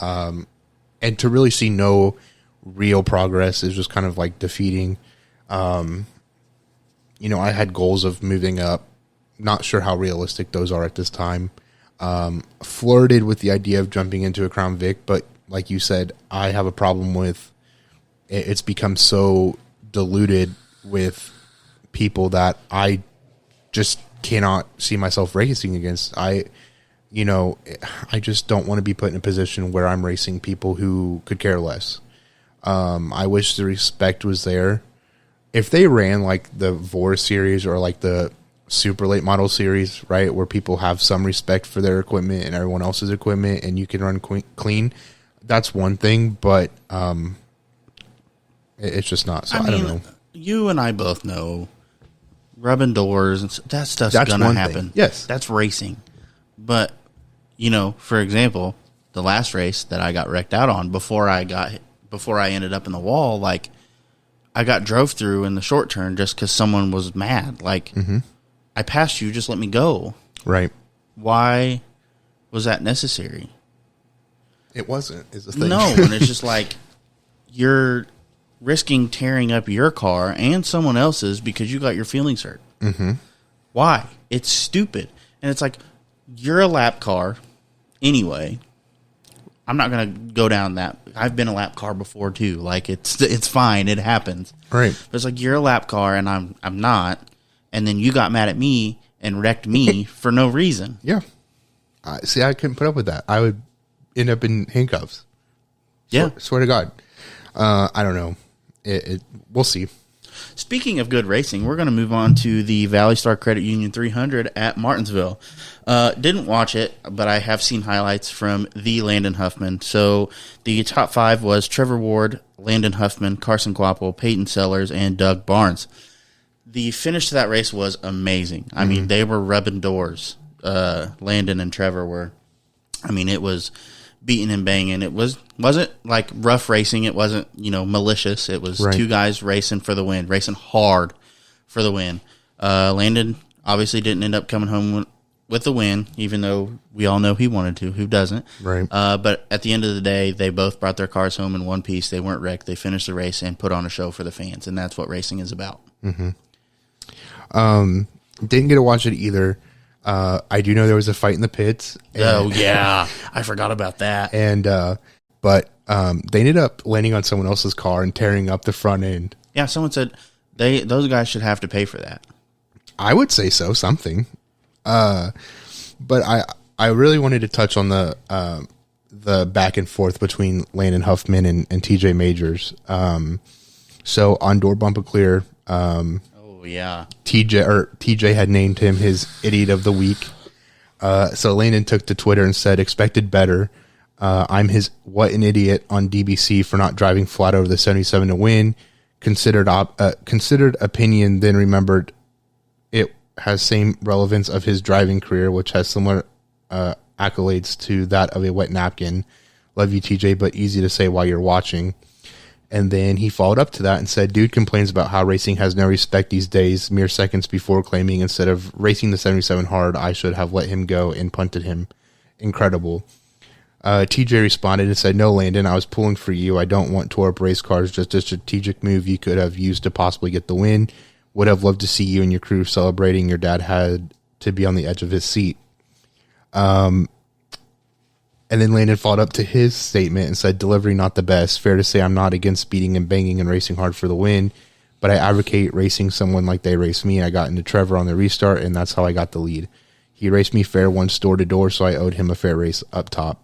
And to really see no real progress is just kind of like defeating. You know, I had goals of moving up. Not sure how realistic those are at this time. Flirted with the idea of jumping into a Crown Vic, but like you said, I have a problem with it's become so diluted with people that I just cannot see myself racing against. I just don't want to be put in a position where I'm racing people who could care less. I wish the respect was there. If they ran like the VOR series or like the super late model series, right, where people have some respect for their equipment and everyone else's equipment and you can run clean, that's one thing, but it's just not. So I don't know. You and I both know rubbing doors and that stuff's That's gonna one happen. thing. Yes. That's racing. But, you know, for example, the last race that I got wrecked out on before I ended up in the wall, like, I got drove through in the short turn just because someone was mad. Like, I passed you, just let me go. Right. Why was that necessary? It wasn't, is the thing. No, and it's just like, you're risking tearing up your car and someone else's because you got your feelings hurt. Mm-hmm. Why? It's stupid. And it's like, you're a lap car anyway. I'm not going to go down that. I've been a lap car before too. Like, it's fine. It happens. Right. But it's like, you're a lap car and I'm not. And then you got mad at me and wrecked me for no reason. Yeah. See, I couldn't put up with that. I would end up in handcuffs. Yeah. Swear to God. I don't know. We'll see. Speaking of good racing, we're going to move on to the Valley Star Credit Union 300 at Martinsville. Didn't watch it, but I have seen highlights from the Landon Huffman. So the top five was Trevor Ward, Landon Huffman, Carson Quapple, Peyton Sellers, and Doug Barnes. The finish to that race was amazing. I mean, they were rubbing doors. Landon and Trevor were. I mean, it was beating and banging. It wasn't like rough racing. It wasn't, malicious. It was two guys racing for the win, racing hard for the win. Landon obviously didn't end up coming home with the win, even though we all know he wanted to. Who doesn't? Right. But at the end of the day, they both brought their cars home in one piece. They weren't wrecked. They finished the race and put on a show for the fans, and that's what racing is about. Mm-hmm. Didn't get to watch it either. I do know there was a fight in the pits. Oh yeah, I forgot about that. And but they ended up landing on someone else's car and tearing up the front end. Yeah, someone said those guys should have to pay for that. I would say so, something. But I really wanted to touch on the back and forth between Landon Huffman and TJ Majors. So on Door Bumper Clear, yeah, TJ had named him his idiot of the week. So Landon took to Twitter and said, "Expected better. I'm his what an idiot on DBC for not driving flat over the 77 to win. Considered opinion, then remembered it has same relevance of his driving career, which has similar accolades to that of a wet napkin. Love you, TJ, but easy to say while you're watching." And then he followed up to that and said, "Dude complains about how racing has no respect these days, mere seconds before claiming instead of racing the 77 hard, I should have let him go and punted him. Incredible." TJ responded and said, "No, Landon, I was pulling for you. I don't want tore up race cars, just a strategic move you could have used to possibly get the win. Would have loved to see you and your crew celebrating. Your dad had to be on the edge of his seat." And then Landon followed up to his statement and said, "Delivery not the best. Fair to say I'm not against speeding and banging and racing hard for the win, but I advocate racing someone like they raced me. I got into Trevor on the restart, and that's how I got the lead. He raced me fair once door to door, so I owed him a fair race up top."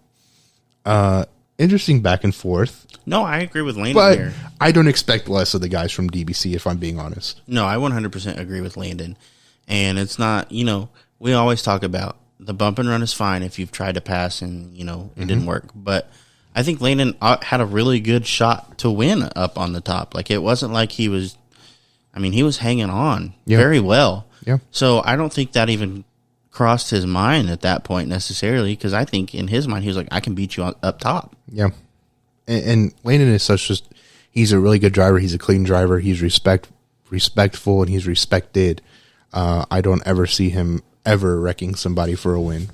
Interesting back and forth. No, I agree with Landon but here. I don't expect less of the guys from DBC, if I'm being honest. No, I 100% agree with Landon. And it's not, we always talk about the bump and run is fine if you've tried to pass and, it didn't work. But I think Landon had a really good shot to win up on the top. Like, it wasn't like he was hanging on very well. Yeah. So I don't think that even crossed his mind at that point necessarily, because I think in his mind he was like, I can beat you up top. Yeah. and Landon is he's a really good driver. He's a clean driver. He's respectful, and he's respected. I don't ever see him ever wrecking somebody for a win.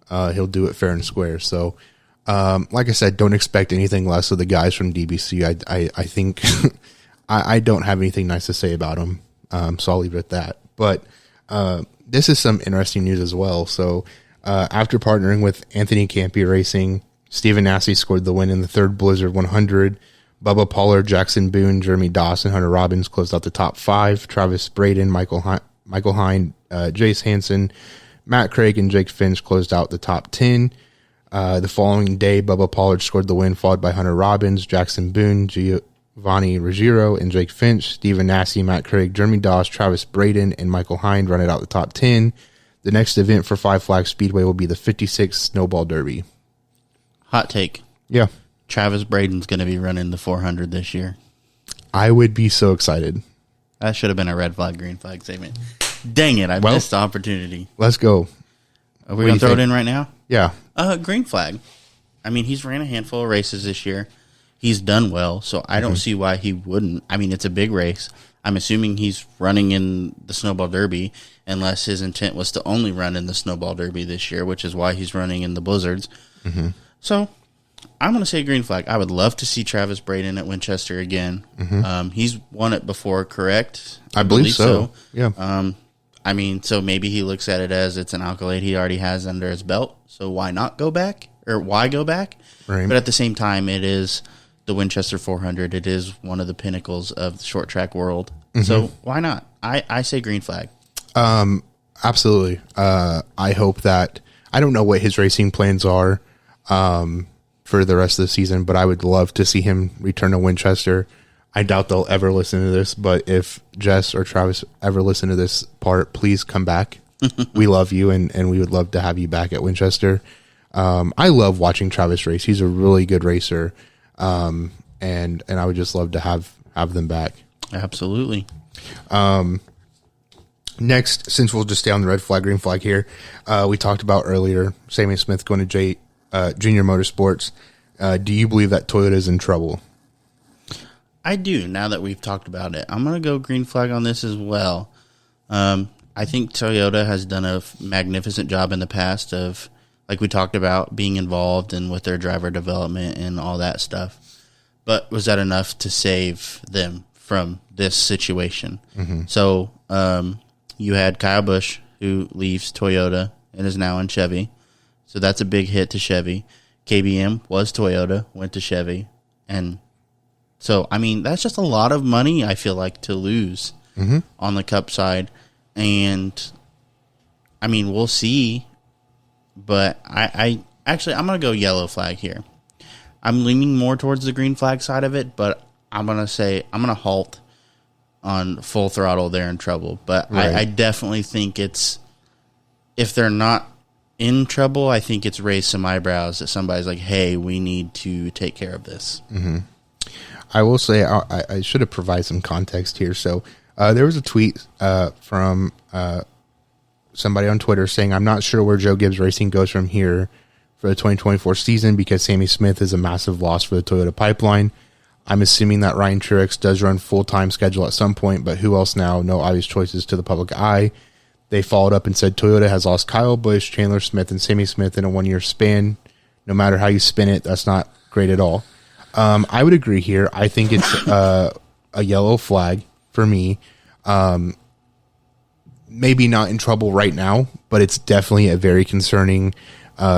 He'll do it fair and square. So, like I said, don't expect anything less of the guys from DBC. I think I don't have anything nice to say about them. So I'll leave it at that. But this is some interesting news as well. So after partnering with Anthony Campy Racing, Stephen Nasse scored the win in the third Blizzard 100. Bubba Pollard, Jackson Boone, Jeremy Doss, and Hunter Robbins closed out the top 5. Travis Braden, Michael Hine, Jace Hansen, Matt Craig, and Jake Finch closed out the top 10. The following day, Bubba Pollard scored the win, followed by Hunter Robbins, Jackson Boone, Giovanni Ruggiero, and Jake Finch. Stephen Nasse, Matt Craig, Jeremy Doss, Travis Braden, and Michael Hine rounded out the top 10. The next event for Five Flags Speedway will be the 56th Snowball Derby. Hot take. Yeah. Travis Braden's going to be running the 400 this year. I would be so excited. That should have been a red flag, green flag segment. Dang it, I missed the opportunity. Let's go. Are we going to throw it in right now? Yeah. Green flag. I mean, he's ran a handful of races this year. He's done well, so I don't see why he wouldn't. I mean, it's a big race. I'm assuming he's running in the Snowball Derby, unless his intent was to only run in the Snowball Derby this year, which is why he's running in the Blizzards. Mm-hmm. So I'm going to say green flag. I would love to see Travis Braden at Winchester again. Mm-hmm. He's won it before, correct? I believe so. Yeah. I mean, so maybe he looks at it as it's an accolade he already has under his belt, so why not go back? Or why go back? Right. But at the same time, it is the Winchester 400. It is one of the pinnacles of the short track world. Mm-hmm. So why not? I say green flag. Absolutely. I hope that – I don't know what his racing plans are for the rest of the season, but I would love to see him return to Winchester. I doubt they'll ever listen to this, but if Jess or Travis ever listen to this part, please come back. We love you, and we would love to have you back at Winchester. I love watching Travis race. He's a really good racer, and I would just love to have them back. Absolutely. Next, since we'll just stay on the red flag, green flag here, we talked about earlier, Sammy Smith going to Junior Motorsports. Do you believe that Toyota is in trouble? I do, now that we've talked about it. I'm going to go green flag on this as well. I think Toyota has done a magnificent job in the past of, like we talked about, being involved and with their driver development and all that stuff. But was that enough to save them from this situation? Mm-hmm. So you had Kyle Busch, who leaves Toyota and is now in Chevy. So that's a big hit to Chevy. KBM was Toyota, went to Chevy. And so, I mean, that's just a lot of money, I feel like, to lose on the Cup side. And, I mean, we'll see. But I'm going to go yellow flag here. I'm leaning more towards the green flag side of it, but I'm going to halt on full throttle. They're in trouble. But right. I definitely think if they're not in trouble, I think it's raised some eyebrows that somebody's like, hey, we need to take care of this. Mm-hmm. I will say I should have provided some context here. So there was a tweet from somebody on Twitter saying, I'm not sure where Joe Gibbs Racing goes from here for the 2024 season because Sammy Smith is a massive loss for the Toyota pipeline. I'm assuming that Ryan Truex does run full-time schedule at some point, but who else now? No obvious choices to the public eye. They followed up and said Toyota has lost Kyle Busch, Chandler Smith, and Sammy Smith in a one-year span. No matter how you spin it, that's not great at all. I would agree here. I think it's a yellow flag for me. Maybe not in trouble right now, but it's definitely a very concerning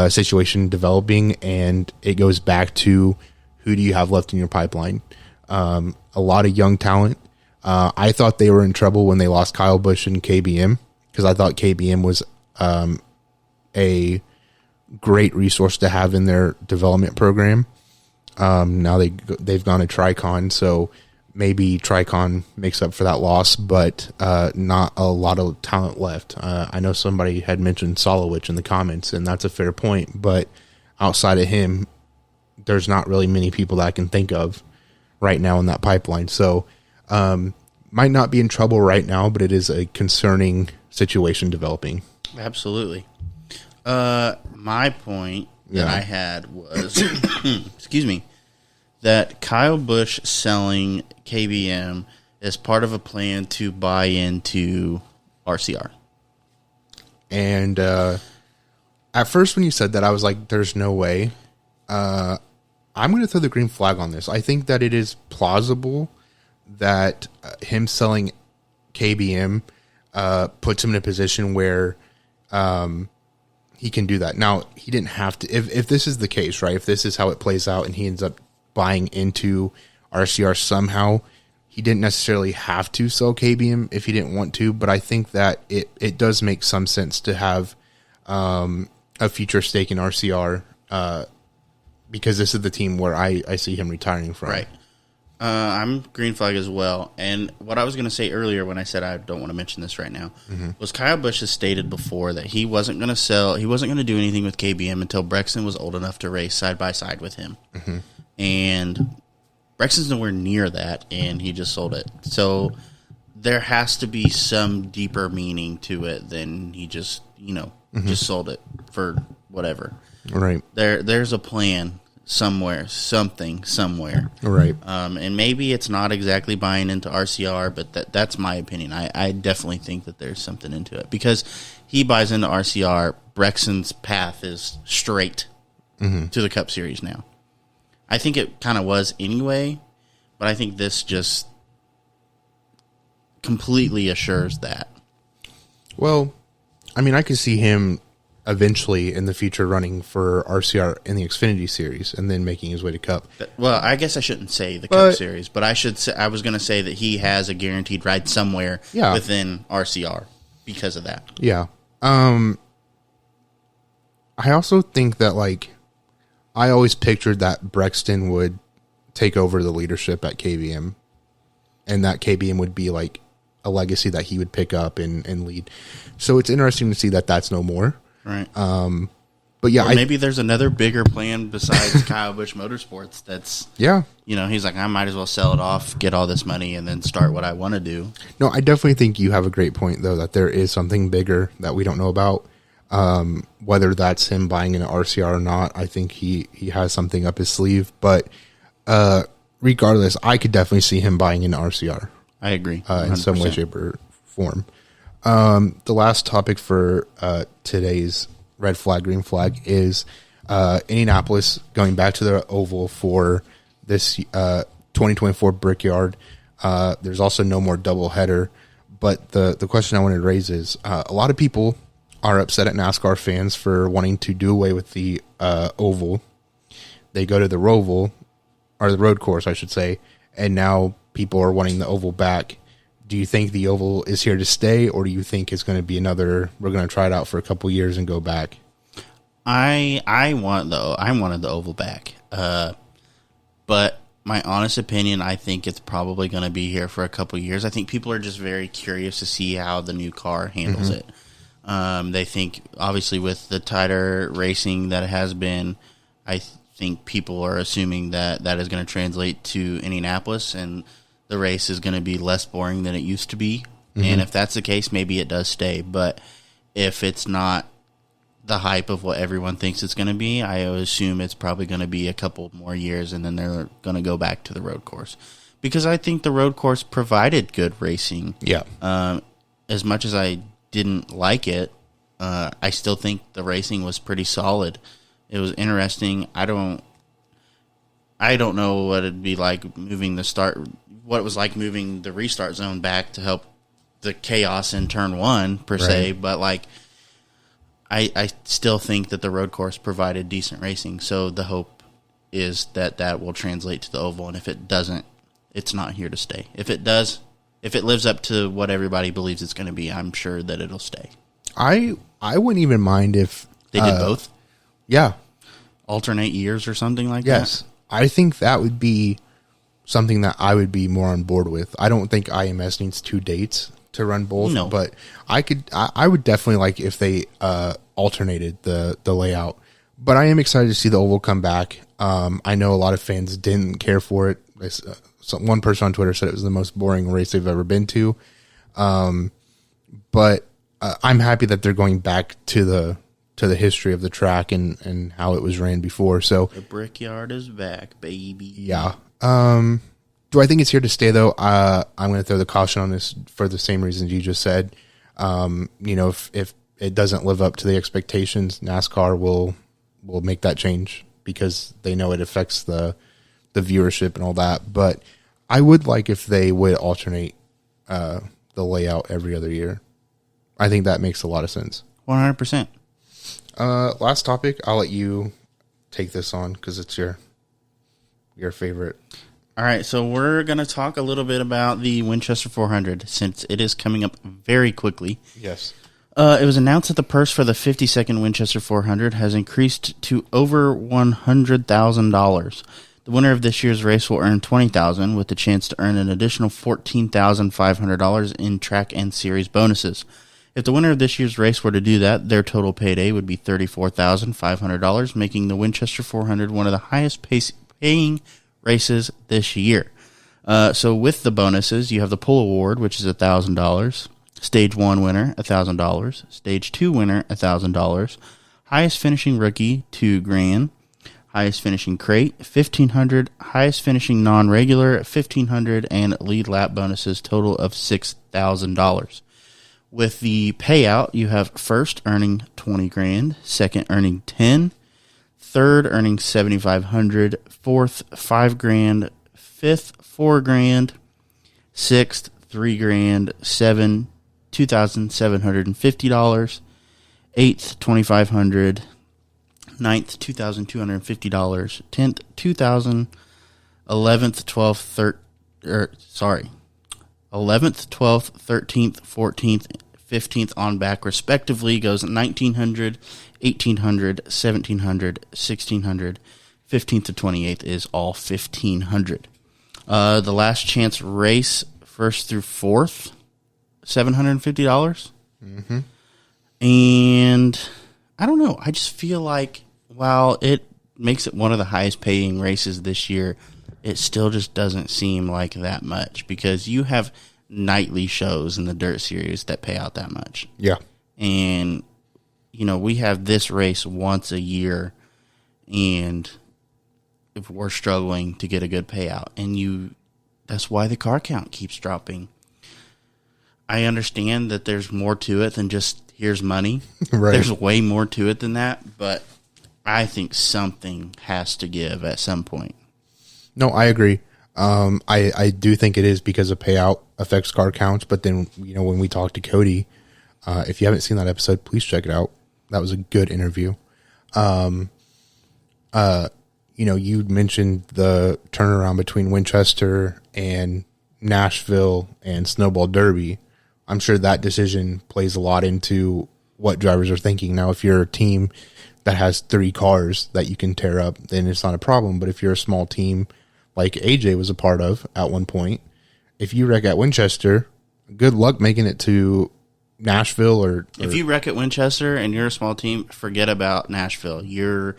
situation developing, and it goes back to who do you have left in your pipeline? A lot of young talent. I thought they were in trouble when they lost Kyle Busch and KBM because I thought KBM was a great resource to have in their development program. Now they've gone to Tricon, so maybe Tricon makes up for that loss, but not a lot of talent left. I know somebody had mentioned Solowich in the comments, and that's a fair point, but outside of him, there's not really many people that I can think of right now in that pipeline. So might not be in trouble right now, but it is a concerning situation developing. Absolutely. My point that I had was, excuse me, that Kyle Busch selling KBM is part of a plan to buy into RCR. And at first when you said that, I was like, there's no way. I'm going to throw the green flag on this. I think that it is plausible that him selling KBM puts him in a position where he can do that. Now, he didn't have to. If this is the case, right, if this is how it plays out and he ends up buying into RCR somehow, he didn't necessarily have to sell KBM if he didn't want to, but I think that it does make some sense to have a future stake in RCR because this is the team where I see him retiring from. Right. I'm green flag as well. And what I was going to say earlier when I said I don't want to mention this right now was Kyle Busch has stated before that he wasn't going to sell, he wasn't going to do anything with KBM until Brexton was old enough to race side by side with him. And Brexton's nowhere near that, and he just sold it. So there has to be some deeper meaning to it than he just, just sold it for whatever. Right. There's a plan somewhere, somewhere. Right. And maybe it's not exactly buying into RCR, but that's my opinion. I definitely think that there's something into it because he buys into RCR. Brexton's path is straight to the Cup Series now. I think it kind of was anyway, but I think this just completely assures that. Well, I mean, I could see him eventually in the future running for RCR in the Xfinity Series and then making his way to Cup. Well, I guess I shouldn't say the Cup Series, but I was going to say that he has a guaranteed ride somewhere within RCR because of that. Yeah. I also think that, I always pictured that Brexton would take over the leadership at KBM and that KBM would be a legacy that he would pick up and lead. So it's interesting to see that that's no more. Right. But yeah, or maybe there's another bigger plan besides Kyle Busch Motorsports. That's, he's like, I might as well sell it off, get all this money, and then start what I want to do. No, I definitely think you have a great point, though, that there is something bigger that we don't know about. Whether that's him buying an RCR or not, I think he has something up his sleeve. But regardless, I could definitely see him buying an RCR. I agree. In some way, shape, or form. The last topic for today's red flag, green flag is Indianapolis going back to the oval for this 2024 Brickyard. There's also no more doubleheader. But the question I wanted to raise is a lot of people are upset at NASCAR fans for wanting to do away with the oval. They go to the Roval, or the road course, I should say, and now people are wanting the oval back. Do you think the oval is here to stay, or do you think it's going to be we're going to try it out for a couple years and go back? I wanted the oval back. But my honest opinion, I think it's probably going to be here for a couple years. I think people are just very curious to see how the new car handles it. They think, obviously, with the tighter racing that it has been, I think people are assuming that is going to translate to Indianapolis, and the race is going to be less boring than it used to be. And if that's the case, maybe it does stay. But if it's not the hype of what everyone thinks it's going to be, I assume it's probably going to be a couple more years, and then they're going to go back to the road course. Because I think the road course provided good racing. Yeah. As much as I didn't like it, I still think the racing was pretty solid. It was interesting. I don't know what it'd be like moving what it was like moving the restart zone back to help the chaos in turn one per se, but I still think that the road course provided decent racing. So the hope is that will translate to the oval, and if it doesn't, it's not here to stay. If it does, if it lives up to what everybody believes it's going to be, I'm sure that it'll stay. I wouldn't even mind if they did both. Yeah. Alternate years or something like that. Yes. I think that would be something that I would be more on board with. I don't think IMS needs 2 dates to run both, but I would definitely like if they alternated the layout. But I am excited to see the oval come back. I know a lot of fans didn't care for it. One person on Twitter said it was the most boring race they've ever been to. But I'm happy that they're going back to the to the history of the track and how it was ran before. So the Brickyard is back, baby. Yeah. Do I think it's here to stay, though? I'm going to throw the caution on this for the same reasons you just said. If it doesn't live up to the expectations, NASCAR will make that change because they know it affects the viewership and all that. But I would like if they would alternate the layout every other year. I think that makes a lot of sense. 100%. Last topic, I'll let you take this on because it's your favorite. All right, so we're going to talk a little bit about the Winchester 400 since it is coming up very quickly. Yes. It was announced that the purse for the 52nd Winchester 400 has increased to over $100,000. The winner of this year's race will earn $20,000 with the chance to earn an additional $14,500 in track and series bonuses. If the winner of this year's race were to do that, their total payday would be $34,500, making the Winchester 400 one of the highest paying races this year. So with the bonuses, you have the pull award, which is $1,000. Stage 1 winner, $1,000. Stage 2 winner, $1,000. Highest finishing rookie, $2,000. Highest finishing crate, $1,500. Highest finishing non-regular, $1,500. And lead lap bonuses total of $6,000. With the payout, you have first earning $20,000, second earning $10,000, third earning $7,500, fourth $5,000, fifth $4,000, sixth $3,000, seventh $2,750, eighth $2,500, ninth $2,250, 10th $2,000, 11th, 12th, 13th, 14th, 15th on back respectively goes $1,900, $1,800, $1,700, $1,600, 15th to 28th is all $1,500. The last chance race, first through fourth, $750. Mm-hmm. And I don't know. I just feel like while it makes it one of the highest paying races this year, it still just doesn't seem like that much because you have nightly shows in the dirt series that pay out that much. Yeah. And, we have this race once a year, and if we're struggling to get a good payout, and that's why the car count keeps dropping. I understand that there's more to it than just here's money. Right. There's way more to it than that, but I think something has to give at some point. No, I agree. I do think it is because a payout affects car counts, but then, when we talked to Cody, if you haven't seen that episode, please check it out. That was a good interview. You mentioned the turnaround between Winchester and Nashville and Snowball Derby. I'm sure that decision plays a lot into what drivers are thinking. Now, if you're a team that has 3 cars that you can tear up, then it's not a problem. But if you're a small team like AJ was a part of at one point, if you wreck at Winchester, good luck making it to Nashville or if you wreck at Winchester and you're a small team, forget about Nashville. You're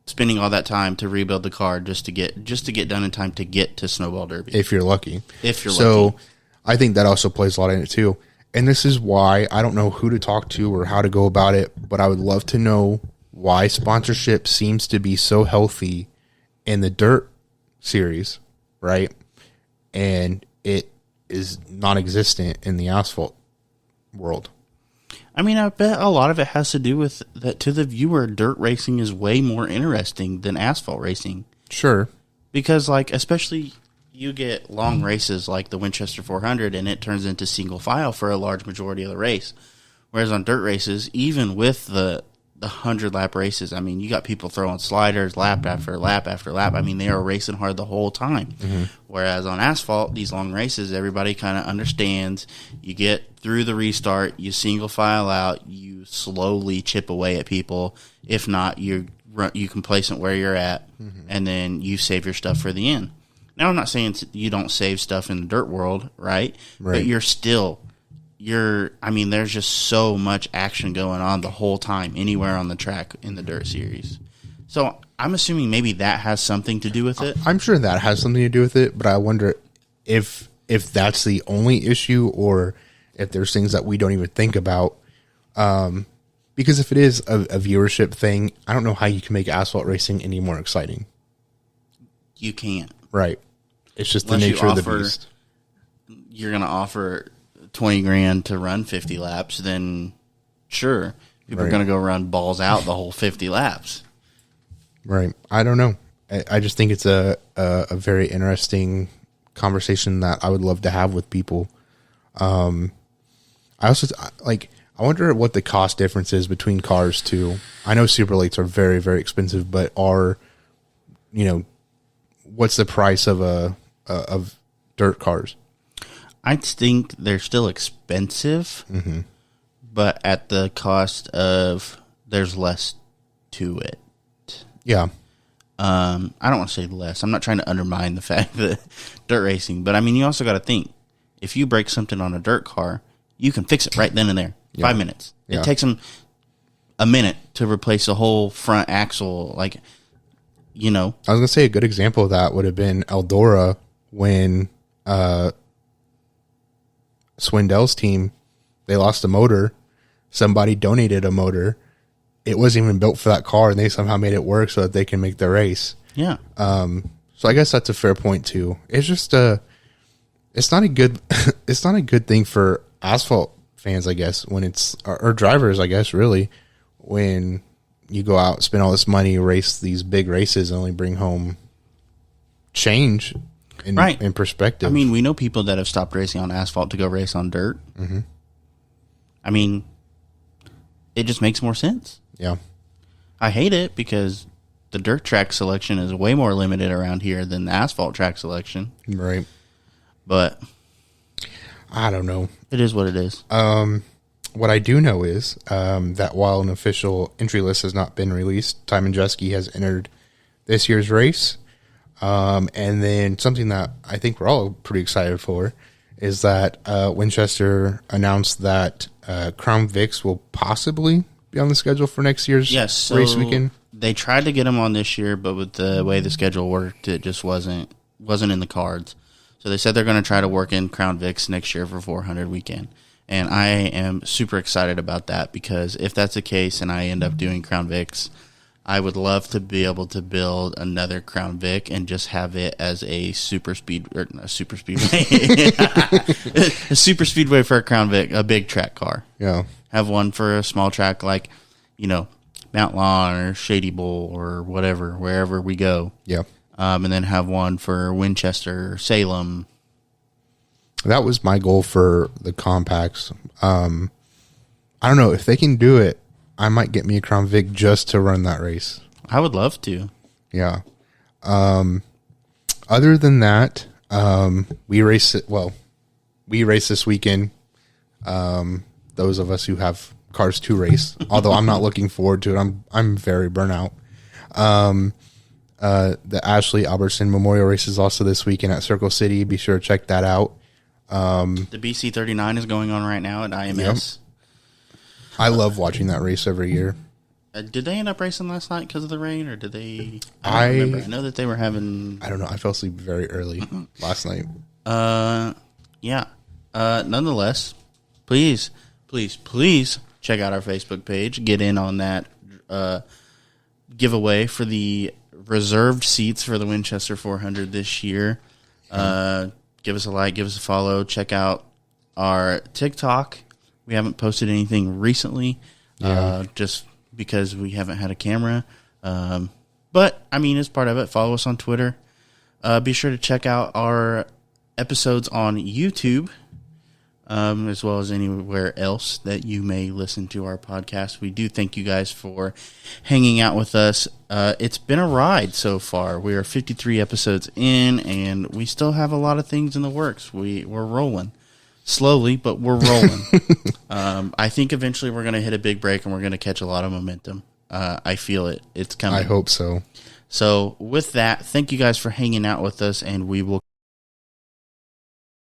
spending all that time to rebuild the car just to get done in time to get to Snowball Derby. If you're lucky. So lucky. I think that also plays a lot in it too. And this is why I don't know who to talk to or how to go about it, but I would love to know why sponsorship seems to be so healthy in the dirt series, right? And it is non-existent in the asphalt world. I mean, I bet a lot of it has to do with that to the viewer, dirt racing is way more interesting than asphalt racing. Sure. Because, especially you get long races like the Winchester 400 and it turns into single file for a large majority of the race. Whereas on dirt races, even with the 100-lap races, I mean, you got people throwing sliders lap after lap after lap. I mean, they are racing hard the whole time. Mm-hmm. Whereas on asphalt, these long races, everybody kind of understands. You get through the restart, you single file out, you slowly chip away at people. If not, you complacent where you're at, mm-hmm. and then you save your stuff for the end. Now, I'm not saying you don't save stuff in the dirt world, right? But there's just so much action going on the whole time, anywhere on the track in the dirt series. So I'm assuming maybe that has something to do with it. I'm sure that has something to do with it, but I wonder if that's the only issue or if there's things that we don't even think about. Because Because if it is a viewership thing, I don't know how you can make asphalt racing any more exciting. You can't. Right. It's just Unless the nature of the beast. You're going to offer $20,000 to run 50 laps, then sure, people are going to go run balls out the whole 50 laps. Right. I don't know. I just think it's a very interesting conversation that I would love to have with people. I also I wonder what the cost difference is between cars too. I know super lates are very, very expensive, but what's the price of dirt cars? I think they're still expensive, but at the cost of there's less to it. Yeah. I don't want to say less. I'm not trying to undermine the fact that dirt racing, but I mean, you also got to think if you break something on a dirt car, you can fix it right then and there. Yeah. 5 minutes. Yeah. It takes them a minute to replace the whole front axle. I was going to say a good example of that would have been Eldora when Swindell's team, they lost a motor. Somebody donated a motor. It wasn't even built for that car, and they somehow made it work so that they can make the race. Yeah. So I guess that's a fair point too. It's just it's not a good thing for asphalt fans, I guess, when it's or drivers, I guess, really, when you go out, spend all this money, race these big races, and only bring home change in perspective. I mean, we know people that have stopped racing on asphalt to go race on dirt. Mm-hmm. I mean, it just makes more sense. Yeah. I hate it because the dirt track selection is way more limited around here than the asphalt track selection. Right. But I don't know. It is what it is. What I do know is that while an official entry list has not been released, Timon Jeske has entered this year's race. And then something that I think we're all pretty excited for is that Winchester announced that Crown Vics will possibly be on the schedule for next year's race weekend. They tried to get him on this year, but with the way the schedule worked, it just wasn't in the cards. So they said they're going to try to work in Crown Vics next year for 400 weekend. And I am super excited about that because if that's the case and I end up doing Crown Vics, I would love to be able to build another Crown Vic and just have it as a super speedway, a super speedway for a Crown Vic, a big track car. Yeah. Have one for a small track like, Mount Lawn or Shady Bowl or whatever, wherever we go. Yeah. And then have one for Winchester, Salem. That was my goal for the compacts. I don't know if they can do it. I might get me a Crown Vic just to run that race. I would love to. Yeah. Other than that, we race this weekend. Those of us who have cars to race, although I'm not looking forward to it. I'm very burnt out. The Ashley Albertson Memorial Race is also this weekend at Circle City. Be sure to check that out. The BC 39 is going on right now at IMS. Yep. I love watching that race every year. Did they end up racing last night because of the rain, or did they? I don't remember. I know that they were having. I don't know. I fell asleep very early last night. Yeah. Nonetheless, please check out our Facebook page. Get in on that giveaway for the reserved seats for the Winchester 400 this year. Give us a like, give us a follow. Check out our TikTok. We haven't posted anything recently, just because we haven't had a camera. But, I mean, as part of it, follow us on Twitter. Be sure to check out our episodes on YouTube, as well as anywhere else that you may listen to our podcast. We do thank you guys for hanging out with us. It's been a ride so far. We are 53 episodes in, and we still have a lot of things in the works. We're rolling. Slowly, but we're rolling. I think eventually we're going to hit a big break, and we're going to catch a lot of momentum. I feel it. It's coming. I hope so. So with that, thank you guys for hanging out with us, and we will